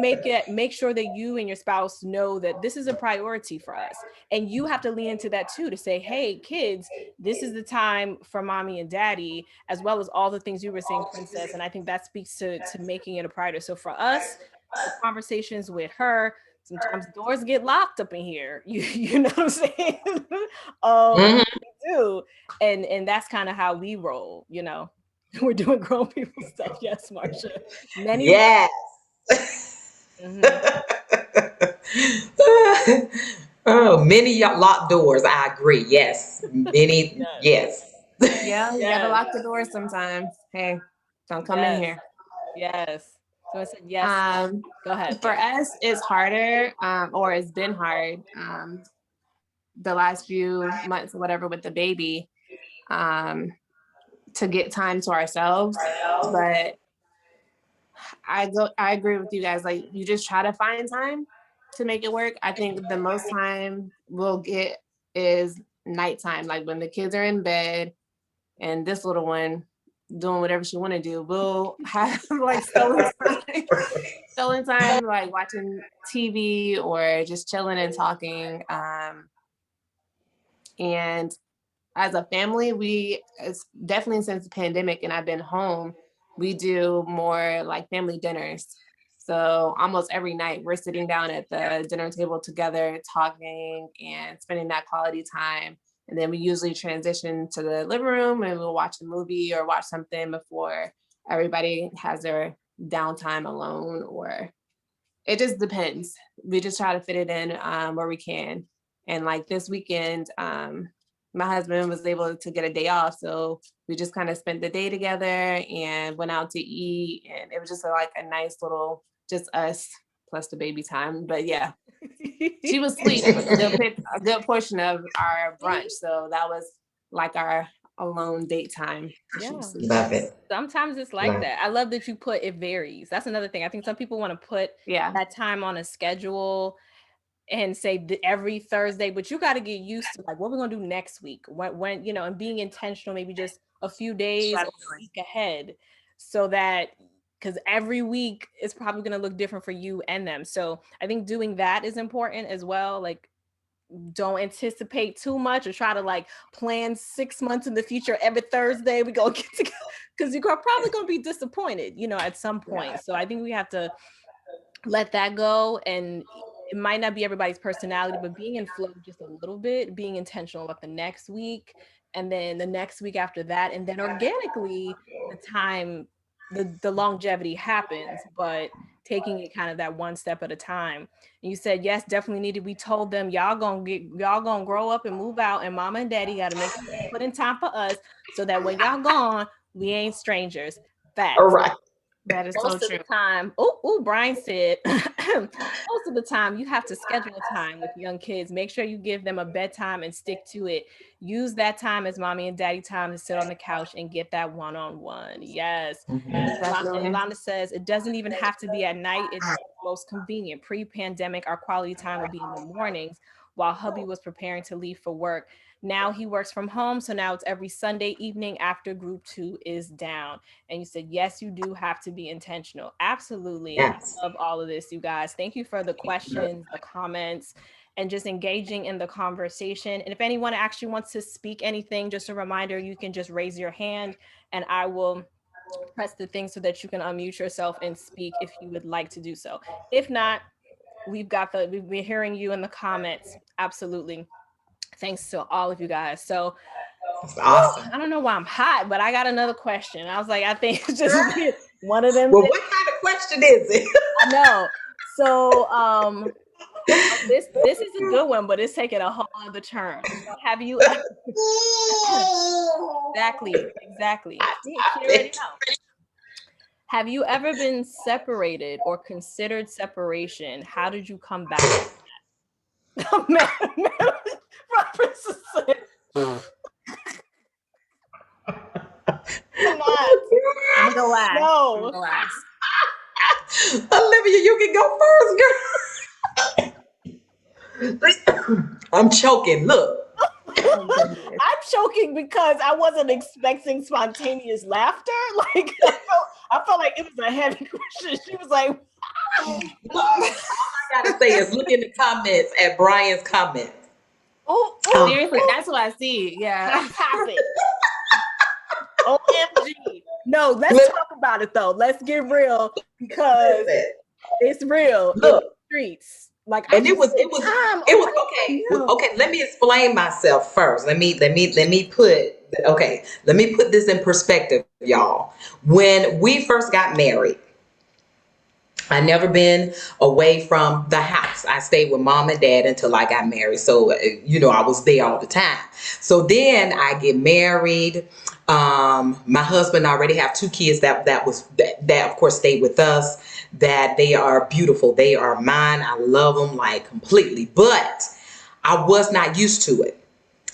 make sure that you and your spouse know that this is a priority for us. And you have to lean into that too, to say, hey, kids, this is the time for mommy and daddy, as well as all the things you were saying, Princess. And I think that speaks to making it a priority. So for us, the conversations with her, sometimes doors get locked up in here. You know what I'm saying? Mm-hmm. We do. And that's kind of how we roll. We're doing grown people stuff. Yes, Marsha. Many love. Yes. Hmm. Oh, many locked doors. I agree. Yes. Many. Yes. Yes. Yeah, you gotta lock the door sometimes. Hey, don't come in here. Yes. So I said yes. Go ahead. For us, it's harder, or it's been hard the last few months or whatever with the baby, to get time to ourselves. But I agree with you guys. Like, you just try to find time to make it work. I think the most time we'll get is nighttime, like when the kids are in bed and this little one doing whatever she want to do. We'll have like stolen time, like watching TV or just chilling and talking. And as a family, it's definitely since the pandemic and I've been home, we do more like family dinners. So almost every night we're sitting down at the dinner table together, talking and spending that quality time. And then we usually transition to the living room and we'll watch a movie or watch something before everybody has their downtime alone, or it just depends. We just try to fit it in where we can. And like this weekend, my husband was able to get a day off. So we just kind of spent the day together and went out to eat. And it was just like a nice little, just us plus the baby time. But yeah, she was asleep a good portion of our brunch. So that was like our alone date time. Yeah. Love it. Sometimes it's like that. I love that you put it varies. That's another thing. I think some people want to put that time on a schedule and say every Thursday, but you got to get used to like what we're gonna do next week. When you know, and being intentional, maybe just a few days or a week ahead, so that because every week is probably gonna look different for you and them. So I think doing that is important as well. Like, don't anticipate too much or try to like plan 6 months in the future. Every Thursday we go get together, because you're probably gonna be disappointed, you know, at some point. So I think we have to let that go, and it might not be everybody's personality, but being in flow just a little bit, being intentional about the next week and then the next week after that, and then organically the longevity happens, but taking it kind of that one step at a time. And you said yes, definitely needed. We told them y'all gonna grow up and move out, and mama and daddy got to make sure you put in time for us so that when y'all gone, we ain't strangers. Facts. All right. That is most of the time. Brian said most of the time you have to schedule a time with young kids. Make sure you give them a bedtime and stick to it. Use that time as mommy and daddy time to sit on the couch and get that one-on-one. Yes. Yolanda says it doesn't even have to be at night. It's most convenient. Pre-pandemic, our quality time would be in the mornings while hubby was preparing to leave for work. Now he works from home, so now it's every Sunday evening after group 2 is down. And you said, yes, you do have to be intentional. Absolutely. Yes. I love all of this, you guys. Thank you for the questions, the comments, and just engaging in the conversation. And if anyone actually wants to speak anything, just a reminder, you can just raise your hand and I will press the thing so that you can unmute yourself and speak if you would like to do so. If not, we've been hearing you in the comments. Absolutely. Thanks to all of you guys. So that's awesome. I don't know why I'm hot, but I got another question. I was like, I think it's just one of them. Well, what kind of question is it? I know. So this is a good one, but it's taking a whole other turn. So have you exactly. Have you ever been separated or considered separation? How did you come back from that? Come on. I'm gonna laugh. No. I'm gonna laugh. Olivia, you can go first, girl. I'm choking. Look. I'm choking because I wasn't expecting spontaneous laughter. Like I felt like it was a heavy question. She was like, all I gotta say is look in the comments at Brian's comments. Seriously, that's what I see. Yeah. That happened. OMG. No, let's talk about it though. Let's get real because it's real. Look, in the streets. Like, and it was okay. Okay, let me explain myself first. Let me put this in perspective, y'all. When we first got married, I never been away from the house. I stayed with mom and dad until I got married. So, I was there all the time. So then I get married. My husband already have two kids that of course stayed with us. That they are beautiful. They are mine. I love them like completely. But I was not used to it.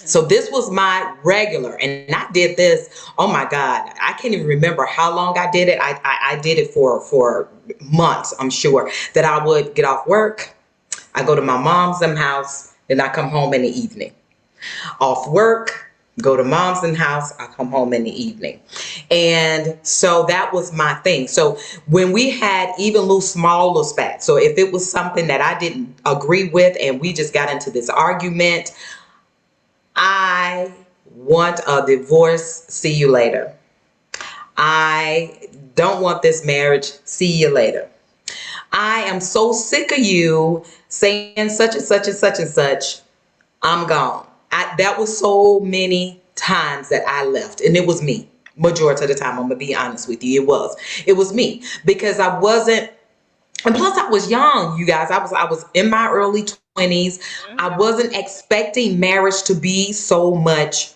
So this was my regular, and I did this. Oh my God, I can't even remember how long I did it. I did it for months. I'm sure that I would get off work, I go to my mom's house, then I come home in the evening. Off work, go to mom's house, I come home in the evening, and so that was my thing. So when we had even little small little spats, so if it was something that I didn't agree with, and we just got into this argument, I want a divorce. See you later. I don't want this marriage. See you later. I am so sick of you saying such and such and such and such. I'm gone. That was so many times that I left, and it was me. Majority of the time, I'm gonna be honest with you, it was me because I wasn't. And plus, I was young, you guys. I was in my early 20s. I wasn't expecting marriage to be so much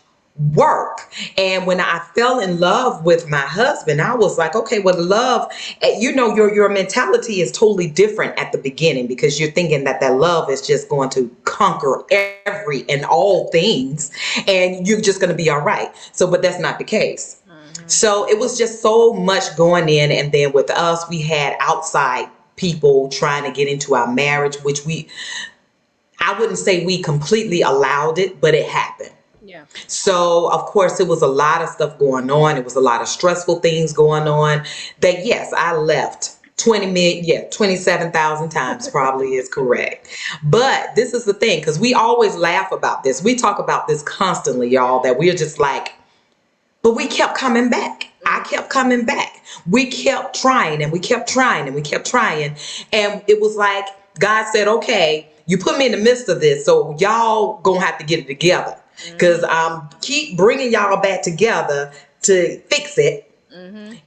work. And when I fell in love with my husband, I was like, okay, well, love, your mentality is totally different at the beginning because you're thinking that love is just going to conquer every and all things, and you're just going to be all right. So, but that's not the case. So it was just so much going in. And then with us, we had outside people trying to get into our marriage, which I wouldn't say we completely allowed it, but it happened. Yeah. So, of course, it was a lot of stuff going on. It was a lot of stressful things going on that, yes, I left 27,000 times probably is correct. But this is the thing, because we always laugh about this. We talk about this constantly, y'all, that we're just like, but we kept coming back. I kept coming back. We kept trying and we kept trying and we kept trying. And it was like God said, okay, you put me in the midst of this, so y'all gonna have to get it together. Because keep bringing y'all back together to fix it.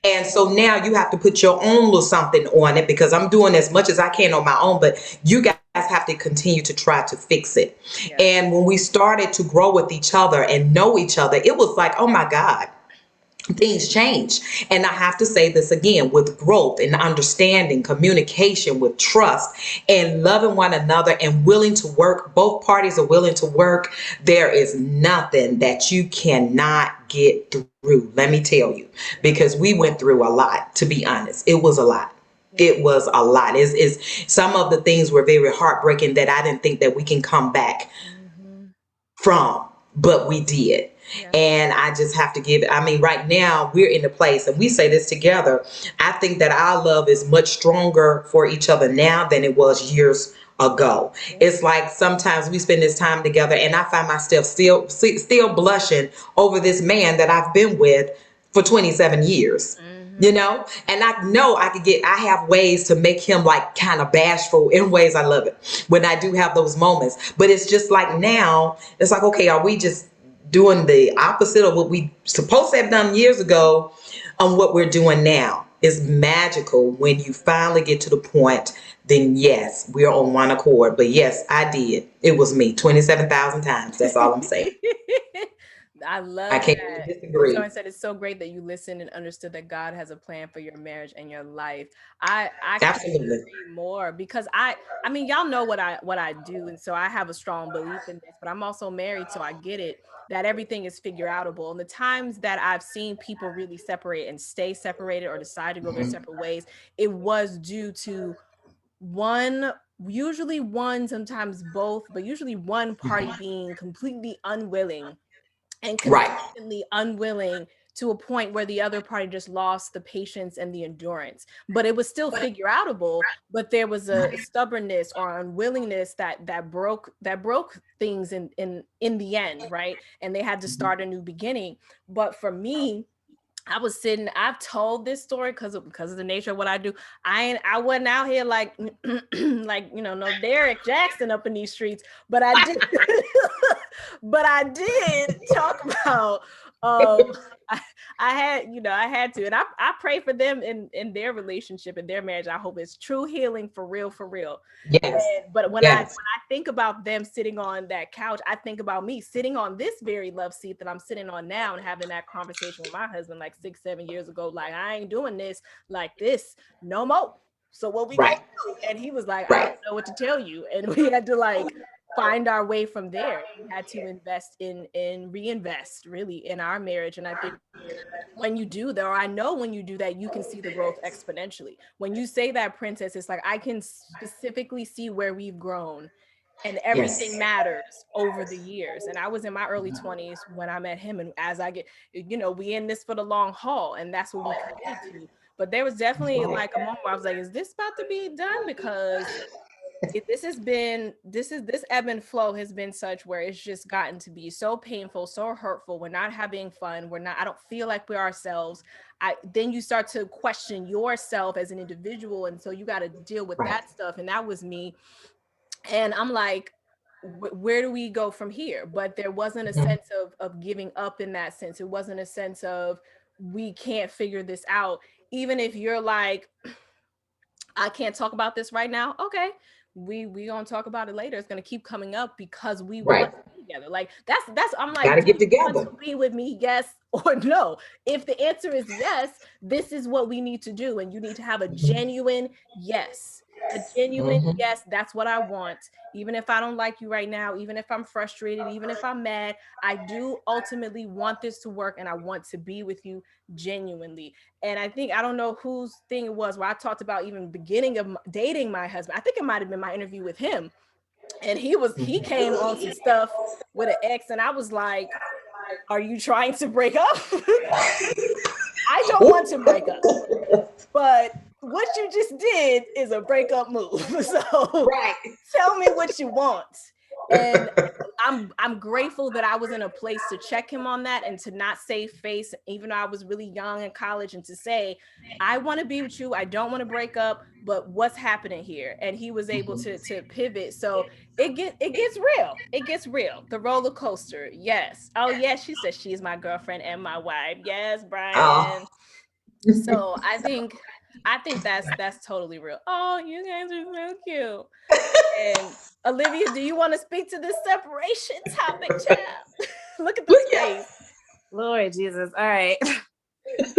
And so now you have to put your own little something on it because I'm doing as much as I can on my own, but you guys have to continue to try to fix it. Yeah. And when we started to grow with each other and know each other, it was like, oh my God, things change. And I have to say this again, with growth and understanding, communication, with trust and loving one another and willing to work, both parties are willing to work. There is nothing that you cannot get through. Let me tell you, because we went through a lot, to be honest. It was a lot. It was a lot. It's some of the things were very heartbreaking that I didn't think that we can come back from, but we did. Yeah. And I just have to right now we're in a place, and we say this together. I think that our love is much stronger for each other now than it was years ago. Yeah. It's like sometimes we spend this time together and I find myself still blushing over this man that I've been with for 27 years. And I know I have ways to make him like kind of bashful in ways I love it when I do have those moments. But it's just like now, it's like, okay, are we just doing the opposite of what we supposed to have done years ago on what we're doing now? It's magical when you finally get to the point, then yes, we're on one accord. But yes, I did. It was me 27,000 times. That's all I'm saying. I love I can't that. disagree. Someone said it's so great that you listened and understood that God has a plan for your marriage and your life. I can't agree more because I mean, y'all know what I do, and so I have a strong belief in this, but I'm also married, so I get it that everything is figure outable. And the times that I've seen people really separate and stay separated or decide to go their separate ways, it was due to usually one, sometimes both, but usually one party being completely unwilling and consistently unwilling to a point where the other party just lost the patience and the endurance. But it was still figure outable, but there was a stubbornness or unwillingness that broke things in the end, right? And they had to start a new beginning. But for me, I've told this story because of the nature of what I do. I wasn't out here like no Derek Jackson up in these streets, but I did but I did talk about I had to. And I pray for them in their relationship and their marriage. I hope it's true healing for real, for real. Yes. But when I Yes. think about them sitting on that couch, I think about me sitting on this very love seat that I'm sitting on now and having that conversation with my husband like 6, 7 years ago. Like, I ain't doing this like this no more. So what we gonna Right. do? And he was like, I don't Right. know what to tell you. And we had to like find our way from there. We had to invest in reinvest really in our marriage. And I think when you do though, I know when you do that, you can see the growth exponentially. When you say that, Princess, it's like I can specifically see where we've grown and everything Yes. matters over the years. And I was in my early 20s when I met him. And as I get, we in this for the long haul, and that's what we committed to. But there was definitely like a moment where I was like, is this about to be done? Because this ebb and flow has been such where it's just gotten to be so painful, so hurtful. We're not having fun. I don't feel like we're ourselves. Then you start to question yourself as an individual, and so you got to deal with Right. that stuff. And that was me. And I'm like, where do we go from here? But there wasn't a Mhm. sense of giving up in that sense. It wasn't a sense of we can't figure this out. Even if you're like, I can't talk about this right now. Okay. We gonna talk about it later. It's gonna keep coming up because we want Right. to be together. Like that's I'm Got like, to do get you want together. to be with me? Yes or no? If the answer is yes, this is what we need to do. And you need to have a genuine yes. A genuine Hmm. yes, that's what I want. Even if I don't like you right now, even if I'm frustrated, even if I'm mad, I do ultimately want this to work and I want to be with you genuinely. And I think I don't know whose thing it was where I talked about even beginning of dating my husband. I think it might have been my interview with him. And he came on some stuff with an ex, and I was like, "Are you trying to break up?" I don't want to break up, but what you just did is a breakup move. So Right. tell me what you want. And I'm grateful that I was in a place to check him on that and to not save face, even though I was really young in college, and to say, I want to be with you. I don't want to break up, but what's happening here? And he was able Mhm. to pivot. So it gets real. It gets real. The roller coaster. Yes. Oh yes, she says she's my girlfriend and my wife. Yes, Oh. Brian. So I think that's totally real. Oh, you guys are so cute. And Olivia, do you want to speak to this separation topic, child? Look at Look this at. face. Lord Jesus. All right.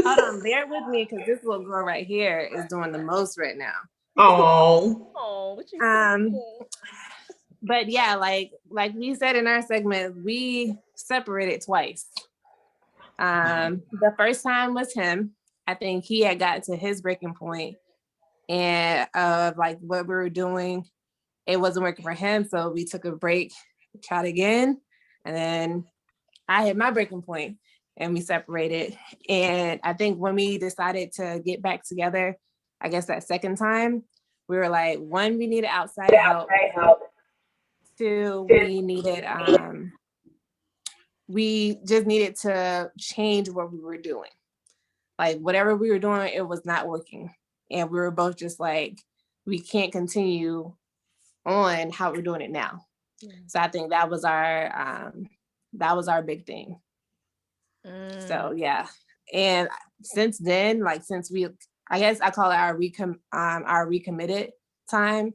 Hold on, bear with me because this little girl right here is doing the most right now. Oh. Oh, what you Um, saying? but yeah, like we said in our segment, we separated twice. The first time was him. I think he had got to his breaking point and of like what we were doing, it wasn't working for him. So we took a break, tried again, and then I hit my breaking point and we separated. And I think when we decided to get back together, I guess that second time, we were like, one, we needed outside help. Two, we just needed to change what we were doing. Like whatever we were doing, it was not working. And we were both just like, we can't continue on how we're doing it now. So I think that was our big thing. So yeah. And since then, like since we, I guess I call it our recommitted time,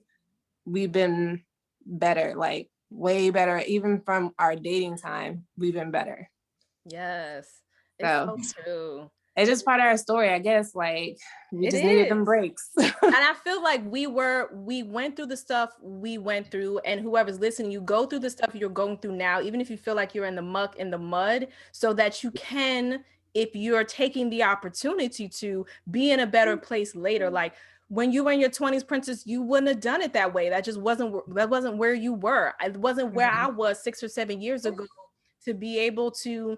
we've been better, like way better. Even from our dating time, we've been better. Yes. It's So so true. it's just part of our story, I guess. Like we It just needed them is. breaks. And I feel like we went through the stuff we went through, and whoever's listening, you go through the stuff you're going through now, even if you feel like you're in the muck, in the mud, so that you can, if you're taking the opportunity to be in a better place later. Like when you were in your 20s, Princess, you wouldn't have done it that way. That wasn't where you were. It wasn't where I was 6 or 7 years ago to be able to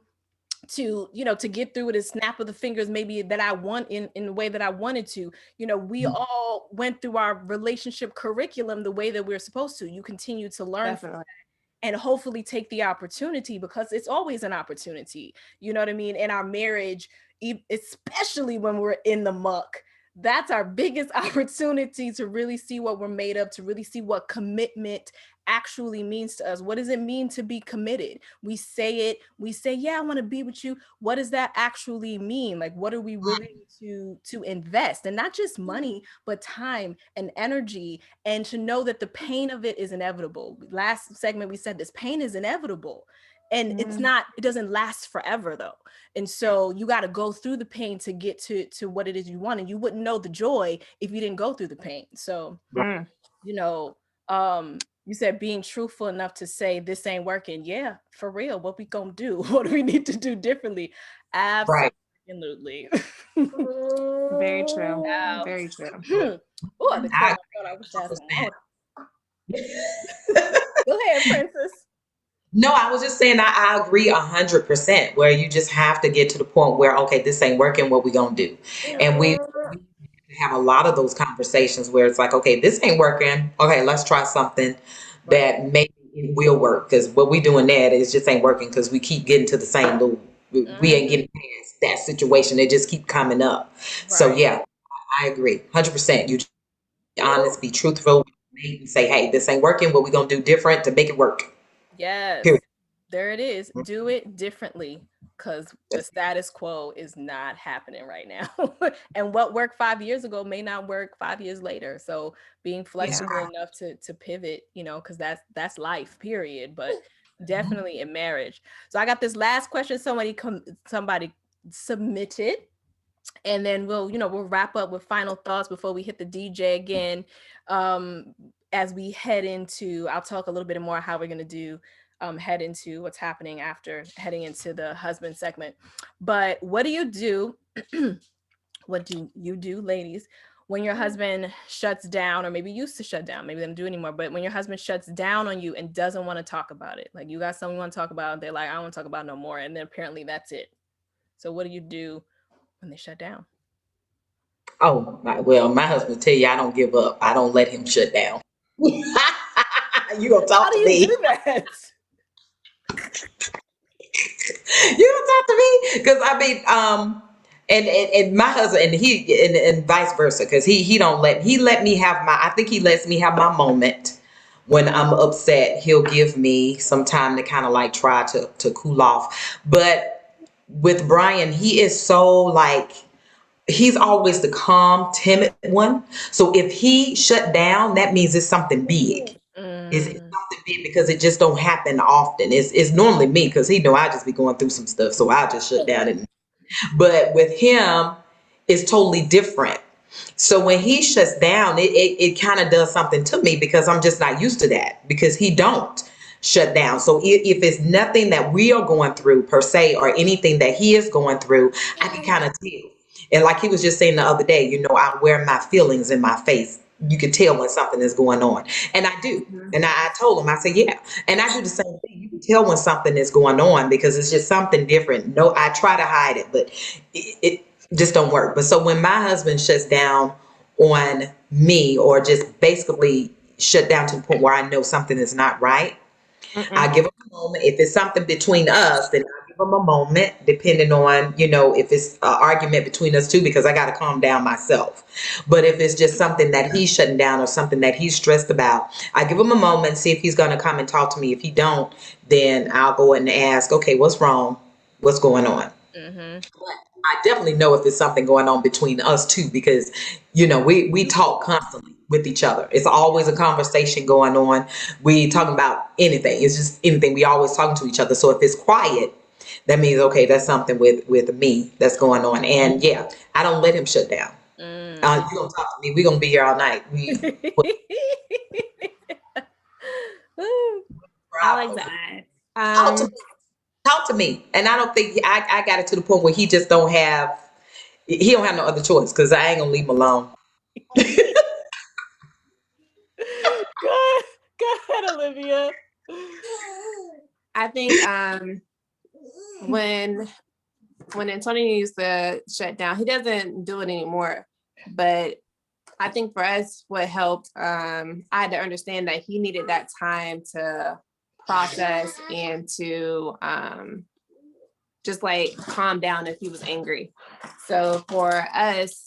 get through it and snap of the fingers, maybe that I want in the way that I wanted to. We all went through our relationship curriculum the way that we're supposed to. You continue to learn Definitely. and hopefully take the opportunity, because it's always an opportunity, you know what I mean, in our marriage, especially when we're in the muck. That's our biggest opportunity to really see what we're made of, to really see what commitment actually means to us. What does it mean to be committed? We say it, we say, yeah, I want to be with you. What does that actually mean? Like, what are we willing to invest? And not just money, but time and energy, and to know that the pain of it is inevitable. Last segment, we said this pain is inevitable. And it's not, it doesn't last forever though. And so you got to go through the pain to get to what it is you want. And you wouldn't know the joy if you didn't go through the pain. So, you know, you said being truthful enough to say this ain't working. Yeah, for real. What we gonna do? What do we need to do differently? Right. Absolutely. Very true. Now, Very true. oh, I just cleared my throat. I wish I had some water. Go ahead, Princess. No, I was just saying I agree 100%. Where you just have to get to the point where, okay, this ain't working. What we gonna do? And we have a lot of those conversations where it's like, okay, this ain't working. Okay, let's try something that maybe it will work. Because what we doing that is just ain't working because we keep getting to the same loop. We ain't getting past that situation. It just keep coming up. So yeah, I agree 100%. You be honest, be truthful, and say, hey, this ain't working. What we gonna do different to make it work? Yes. Period. There it is. Do it differently, because the status quo is not happening right now. And what worked 5 years ago may not work 5 years later. So being flexible enough to pivot, you know, because that's life, period. But definitely in marriage. So I got this last question somebody submitted. And then we'll wrap up with final thoughts before we hit the DJ again. As we head into, I'll talk a little bit more how we're going to do head into what's happening after heading into the husband segment. But what do you do? What do you do, ladies, when your husband shuts down, or maybe used to shut down, maybe they don't do anymore, but when your husband shuts down on you and doesn't want to talk about it, like you got something you want to talk about, they're like, I don't want to talk about it no more. And then apparently that's it. So what do you do when they shut down? Oh, well, my husband tell you I don't give up. I don't let him shut down. You gonna How talk do to you me? do that? You gonna talk to me? Because I mean, and my husband and vice versa. Because he don't let me have my. I think he lets me have my moment when I'm upset. He'll give me some time to kind of like try to cool off. But with Brian, he is so like. He's always the calm, timid one. So if he shut down, that means it's something big. It's something big because it just don't happen often. It's normally me because he know I just be going through some stuff, so I just shut down. But with him, it's totally different. So when he shuts down, it kind of does something to me because I'm just not used to that because he don't shut down. So if it's nothing that we are going through per se or anything that he is going through, I can kind of tell. And like he was just saying the other day, I wear my feelings in my face. You can tell when something is going on. And I do. And I told him, I said, yeah. And I do the same thing. You can tell when something is going on because it's just something different. No, I try to hide it, but it just don't work. But so when my husband shuts down on me or just basically shut down to the point where I know something is not right, I give him a moment. If it's something between us, then I give him a moment, depending on, if it's an argument between us two, because I got to calm down myself. But if it's just something that he's shutting down or something that he's stressed about, I give him a moment, see if he's going to come and talk to me. If he don't, then I'll go and ask, okay, what's wrong? What's going on? I definitely know if there's something going on between us two because, we talk constantly with each other. It's always a conversation going on. We talking about anything. It's just anything. We always talking to each other. So if it's quiet, that means, okay, that's something with me that's going on. And yeah, I don't let him shut down. You gonna talk to me. We're gonna be here all night. I like that. Talk to me. Talk to me. And I don't think I got it to the point where he don't have no other choice because I ain't gonna leave him alone. Go ahead, Olivia. I think when Antonio used to shut down, he doesn't do it anymore. But I think for us, what helped, I had to understand that he needed that time to process and to just like calm down if he was angry. So for us,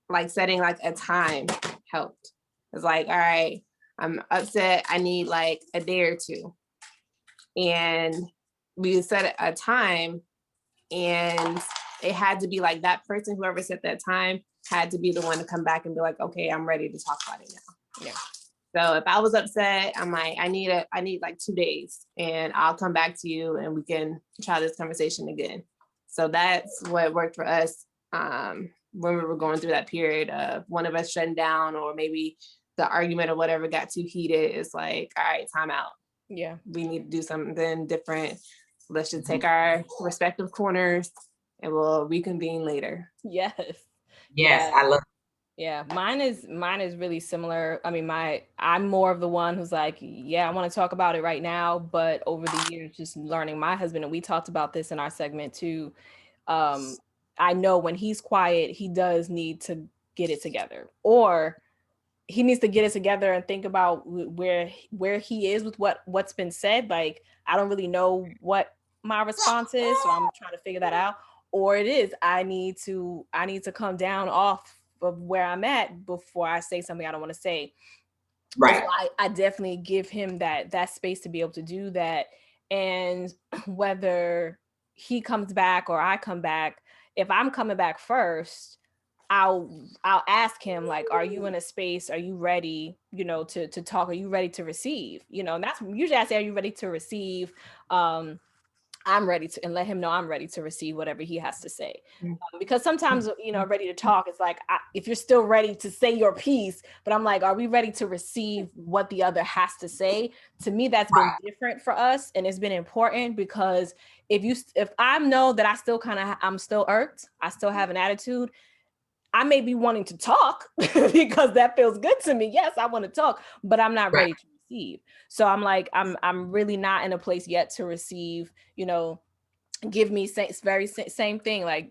like setting like a time helped. It's like, all right, I'm upset. I need like a day or two. And we set a time, and it had to be like that person, whoever set that time, had to be the one to come back and be like, okay, I'm ready to talk about it now. Yeah. So if I was upset, I'm like, I need like 2 days, and I'll come back to you and we can try this conversation again. So that's what worked for us when we were going through that period of one of us shutting down, or maybe the argument or whatever got too heated. It's like, all right, time out. Yeah. We need to do something different. Let's just take our respective corners and we'll reconvene later. Yes. Yes, I love. Yeah, mine is really similar. I mean, I'm more of the one who's like, yeah, I want to talk about it right now, but over the years, just learning my husband, and we talked about this in our segment too. I know when he's quiet, he does need to get it together, or he needs to get it together and think about where he is with what's been said. Like, I don't really know what my response is, so I'm trying to figure that out. Or it is I need to come down off of where I'm at before I say something I don't want to say. Right. So I definitely give him that space to be able to do that. And whether he comes back or I come back, if I'm coming back first, I'll ask him, like, are you in a space? Are you ready, to talk? Are you ready to receive? And that's usually I say, are you ready to receive? I'm ready to, and let him know I'm ready to receive whatever he has to say. Because sometimes, ready to talk, it's like, if you're still ready to say your piece, but I'm like, are we ready to receive what the other has to say? To me, that's been different for us. And it's been important because if I know that I'm still irked, I still have an attitude, I may be wanting to talk because that feels good to me. Yes, I want to talk, but I'm not ready to receive. So I'm like, I'm really not in a place yet to receive, give me same thing. Like,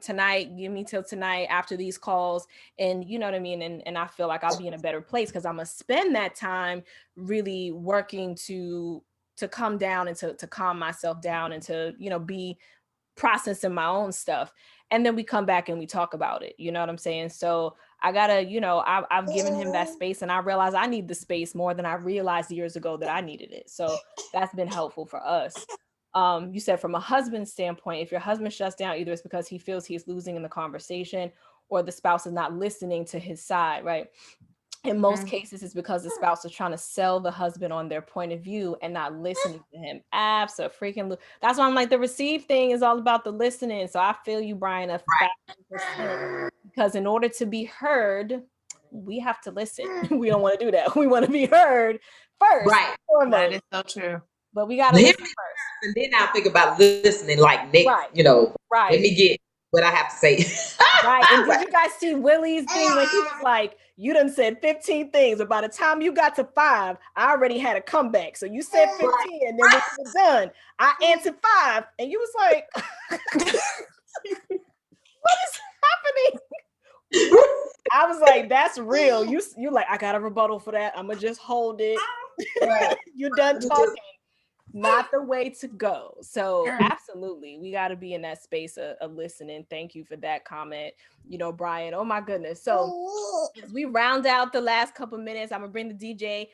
tonight, give me till tonight after these calls. And you know what I mean? And I feel like I'll be in a better place because I'm going to spend that time really working to come down and to calm myself down and to, be processing my own stuff. And then we come back and we talk about it. You know what I'm saying? So I gotta, I've given him that space, and I realize I need the space more than I realized years ago that I needed it. So that's been helpful for us. You said from a husband's standpoint, if your husband shuts down, either it's because he feels he's losing in the conversation or the spouse is not listening to his side, right? In most cases, it's because the spouse is trying to sell the husband on their point of view and not listening to him. Absolutely. That's why I'm like, the receive thing is all about the listening. So I feel you, Brian, 1,000%. Because in order to be heard, we have to listen. We don't want to do that. We want to be heard first. Right. That is so true. But we got to listen first. And then I'll think about listening like next, let me get what I have to say. Right. And did you guys see Willie's thing when he was like, you done said 15 things, but by the time you got to 5, I already had a comeback. So you said 15, and then when you were done, I answered 5, and you was like, what is happening? I was like, that's real. You like, I got a rebuttal for that. I'm gonna just hold it. You're done talking. Not the way to go. So absolutely, we got to be in that space of listening. Thank you for that comment, Brian. Oh my goodness. So as we round out the last couple minutes, I'm gonna bring the DJ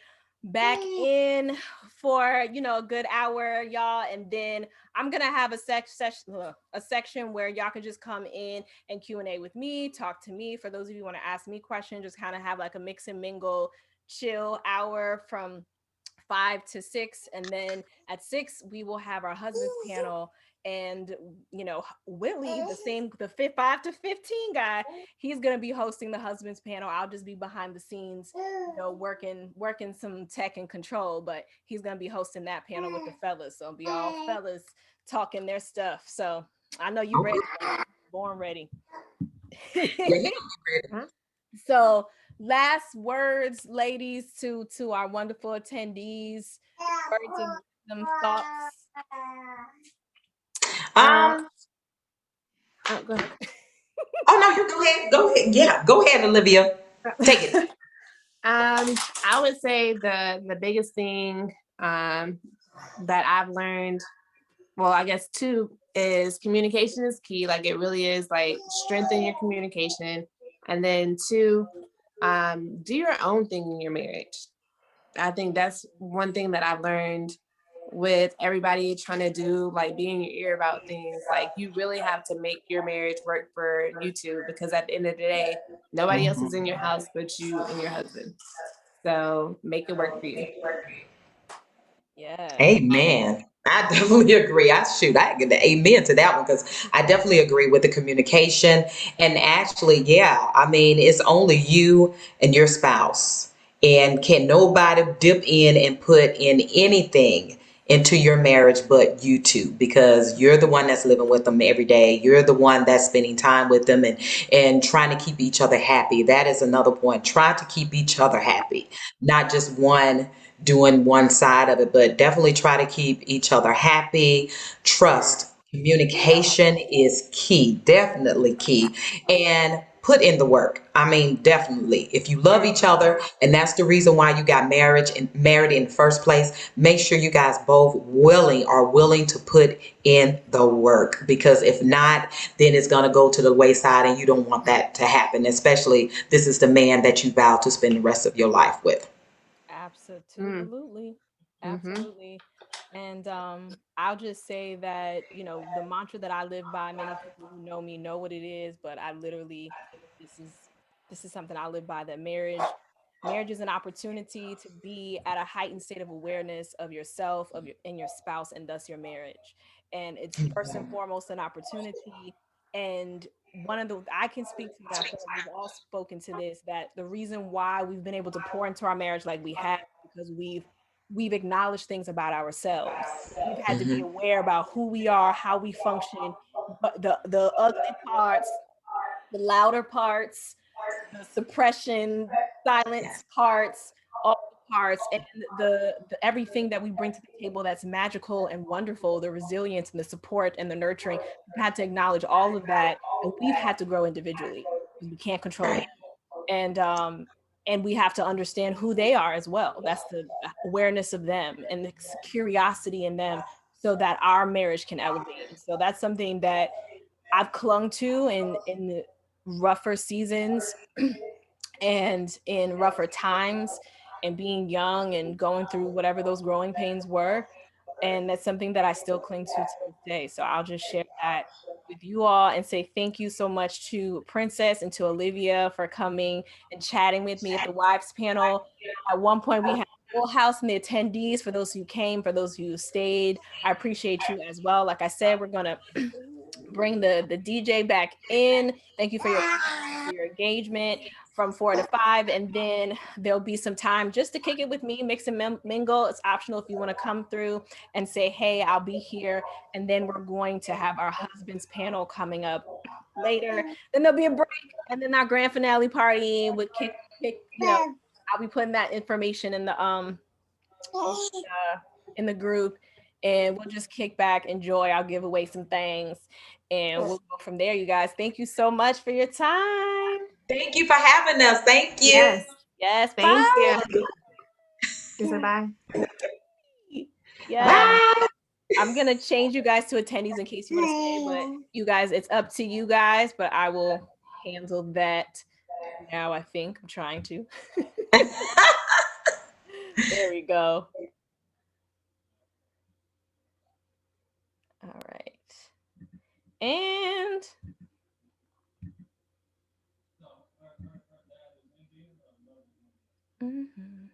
back in for a good hour, y'all, and then I'm gonna have a section where y'all can just come in and Q&A with me, talk to me. For those of you who want to ask me questions, just kind of have like a mix and mingle, chill hour from 5 to 6, and then at 6 we will have our husband's panel. And Willie, the 5 to 15 guy, he's gonna be hosting the husband's panel. I'll just be behind the scenes, working some tech and control, but he's gonna be hosting that panel with the fellas. So it'll be all fellas talking their stuff. So I know you ready, born ready. So last words, ladies, to our wonderful attendees, words of wisdom, thoughts. Go ahead. Oh no, you go ahead. Yeah, go ahead, Olivia. Take it. I would say the biggest thing that I've learned, well, I guess 2, is communication is key. Like, it really is, like, strengthen your communication. And then 2, do your own thing in your marriage. I think that's one thing that I've learned with everybody trying to do like be in your ear about things. Like you really have to make your marriage work for you two, because at the end of the day, nobody else is in your house but you and your husband. So make it work for you. Yes. Amen. I definitely agree. I get the amen to that one because I definitely agree with the communication. And actually, yeah, I mean, it's only you and your spouse. And can nobody dip in and put in anything into your marriage but you two, because you're the one that's living with them every day. You're the one that's spending time with them and trying to keep each other happy. That is another point. Try to keep each other happy, not just one doing one side of it, but definitely try to keep each other happy. Trust, communication is key, definitely key. And put in the work. I mean, definitely. If you love each other, and that's the reason why you got married in the first place, make sure you guys both are willing to put in the work. Because if not, then it's gonna go to the wayside, and you don't want that to happen. Especially this is the man that you vow to spend the rest of your life with. Absolutely. Mm-hmm. Absolutely. And I'll just say that, the mantra that I live by, many people who know me know what it is, but I literally this is this is something I live by, that marriage is an opportunity to be at a heightened state of awareness of yourself, of your spouse, and thus your marriage. And it's first and foremost an opportunity. And one of the I can speak to it, I feel like we've all spoken to this, that the reason why we've been able to pour into our marriage like we have, because we've acknowledged things about ourselves. We've had to be Mhm. aware about who we are, how we function, but the ugly parts, the louder parts, the suppression, silence Yes. parts, all the parts, and the everything that we bring to the table that's magical and wonderful, the resilience and the support and the nurturing. We've had to acknowledge all of that, and we've had to grow individually because we can't control them. Right. And we have to understand who they are as well. That's the awareness of them and the curiosity in them, so that our marriage can elevate. And so that's something that I've clung to in the rougher seasons and in rougher times, and being young and going through whatever those growing pains were. And that's something that I still cling to this day. So I'll just share that with you all and say thank you so much to Princess and to Olivia for coming and chatting with me at the wives panel. At one point we had a full house in the attendees. For those who came, for those who stayed, I appreciate you as well. Like I said, we're gonna bring the DJ back in. Thank you for your patience, for your engagement from 4 to 5. And then there'll be some time just to kick it with me, mix and mingle. It's optional if you want to come through and say, hey, I'll be here. And then we're going to have our husband's panel coming up later. Then there'll be a break. And then our grand finale party would I'll be putting that information in the group, and we'll just kick back, enjoy. I'll give away some things, and we'll go from there. You guys, thank you so much for your time. Thank you for having us. Thank you. Yes. Yes, Thank bye. you. Bye. Yes, Bye. Bye. I'm gonna change you guys to attendees in case you want to stay, but you guys, it's up to you guys. But I will handle that now. I think I'm trying to. There we go. All right, and mhm.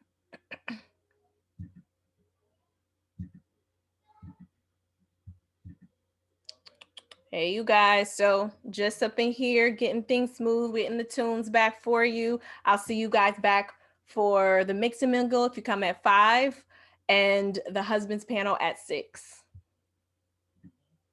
Hey, you guys. So just up in here, getting things smooth, getting the tunes back for you. I'll see you guys back for the mix and mingle if you come at 5, and the husband's panel at 6.